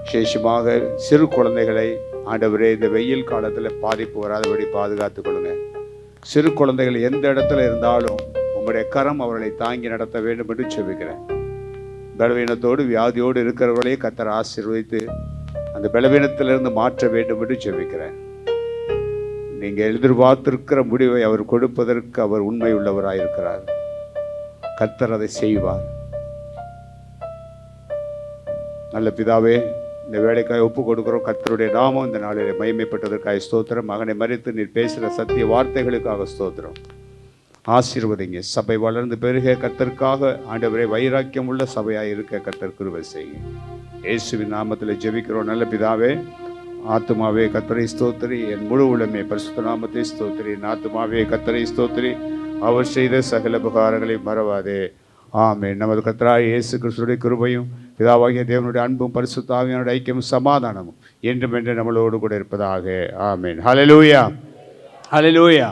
விசேஷமாக சிறு குழந்தைகளை ஆண்டவரே இந்த வெயில் காலத்தில் பாதிப்பு வராதபடி பாதுகாத்து கொள்ளுங்க. சிறு குழந்தைகள் எந்த இடத்துல இருந்தாலும் உங்களுடைய கரம் அவர்களை தாங்கி நடத்த வேண்டும் என்று செபிக்கிறேன். பலவீனத்தோடு வியாதியோடு இருக்கிறவர்களையே கர்த்தர் ஆசீர்வதித்து அந்த பலவீனத்திலிருந்து மாற்ற வேண்டும் என்று செபிக்கிறேன். நீங்கள் எதிர்பார்த்திருக்கிற முடிவை அவர் கொடுப்பதற்கு அவர் உண்மை உள்ளவராயிருக்கிறார். கர்த்தர் அதை செய்வார். நல்ல பிதாவே, இந்த வேலைக்காய் ஒப்பு கொடுக்கிறோம். கர்த்தருடைய நாமம் இந்த நாளிலே மகிமைப்பட்டதற்காக ஸ்தோத்திரம். மகனை மறித்து நீர் பேசுகிற சத்திய வார்த்தைகளுக்காக ஸ்தோத்திரம். ஆசீர்வதிங்க. சபை வளர்ந்து பெருக கர்த்தருக்காக ஆண்டவரே வைராக்கியம் உள்ள சபையாக இருக்க கர்த்தர் கிருபை செய்யுங்க. இயேசுவின் நாமத்தில் ஜெபிக்கிறோம் நல்ல பிதாவே. ஆத்துமாவே கர்த்தரை ஸ்தோத்திரி, என் முழு உளமே பரிசுத்த நாமத்தை ஸ்தோத்திரி. என் ஆத்துமாவே கர்த்தரை ஸ்தோத்திரி, அவர் செய்த சகல உபகாரங்களை மறவாதே. ஆமென். நமது கர்த்தராகிய இயேசு கிறிஸ்துவின் கிருபையும் பிதாவாகிய தேவனுடைய அன்பும் பரிசுத்த ஆவியானவருடைய ஐக்கியமும் சமாதானமும் என்றும் என்று நம்மளோடு கூட இருப்பதாக. ஆமென். ஹல்லேலூயா, ஹல்லேலூயா.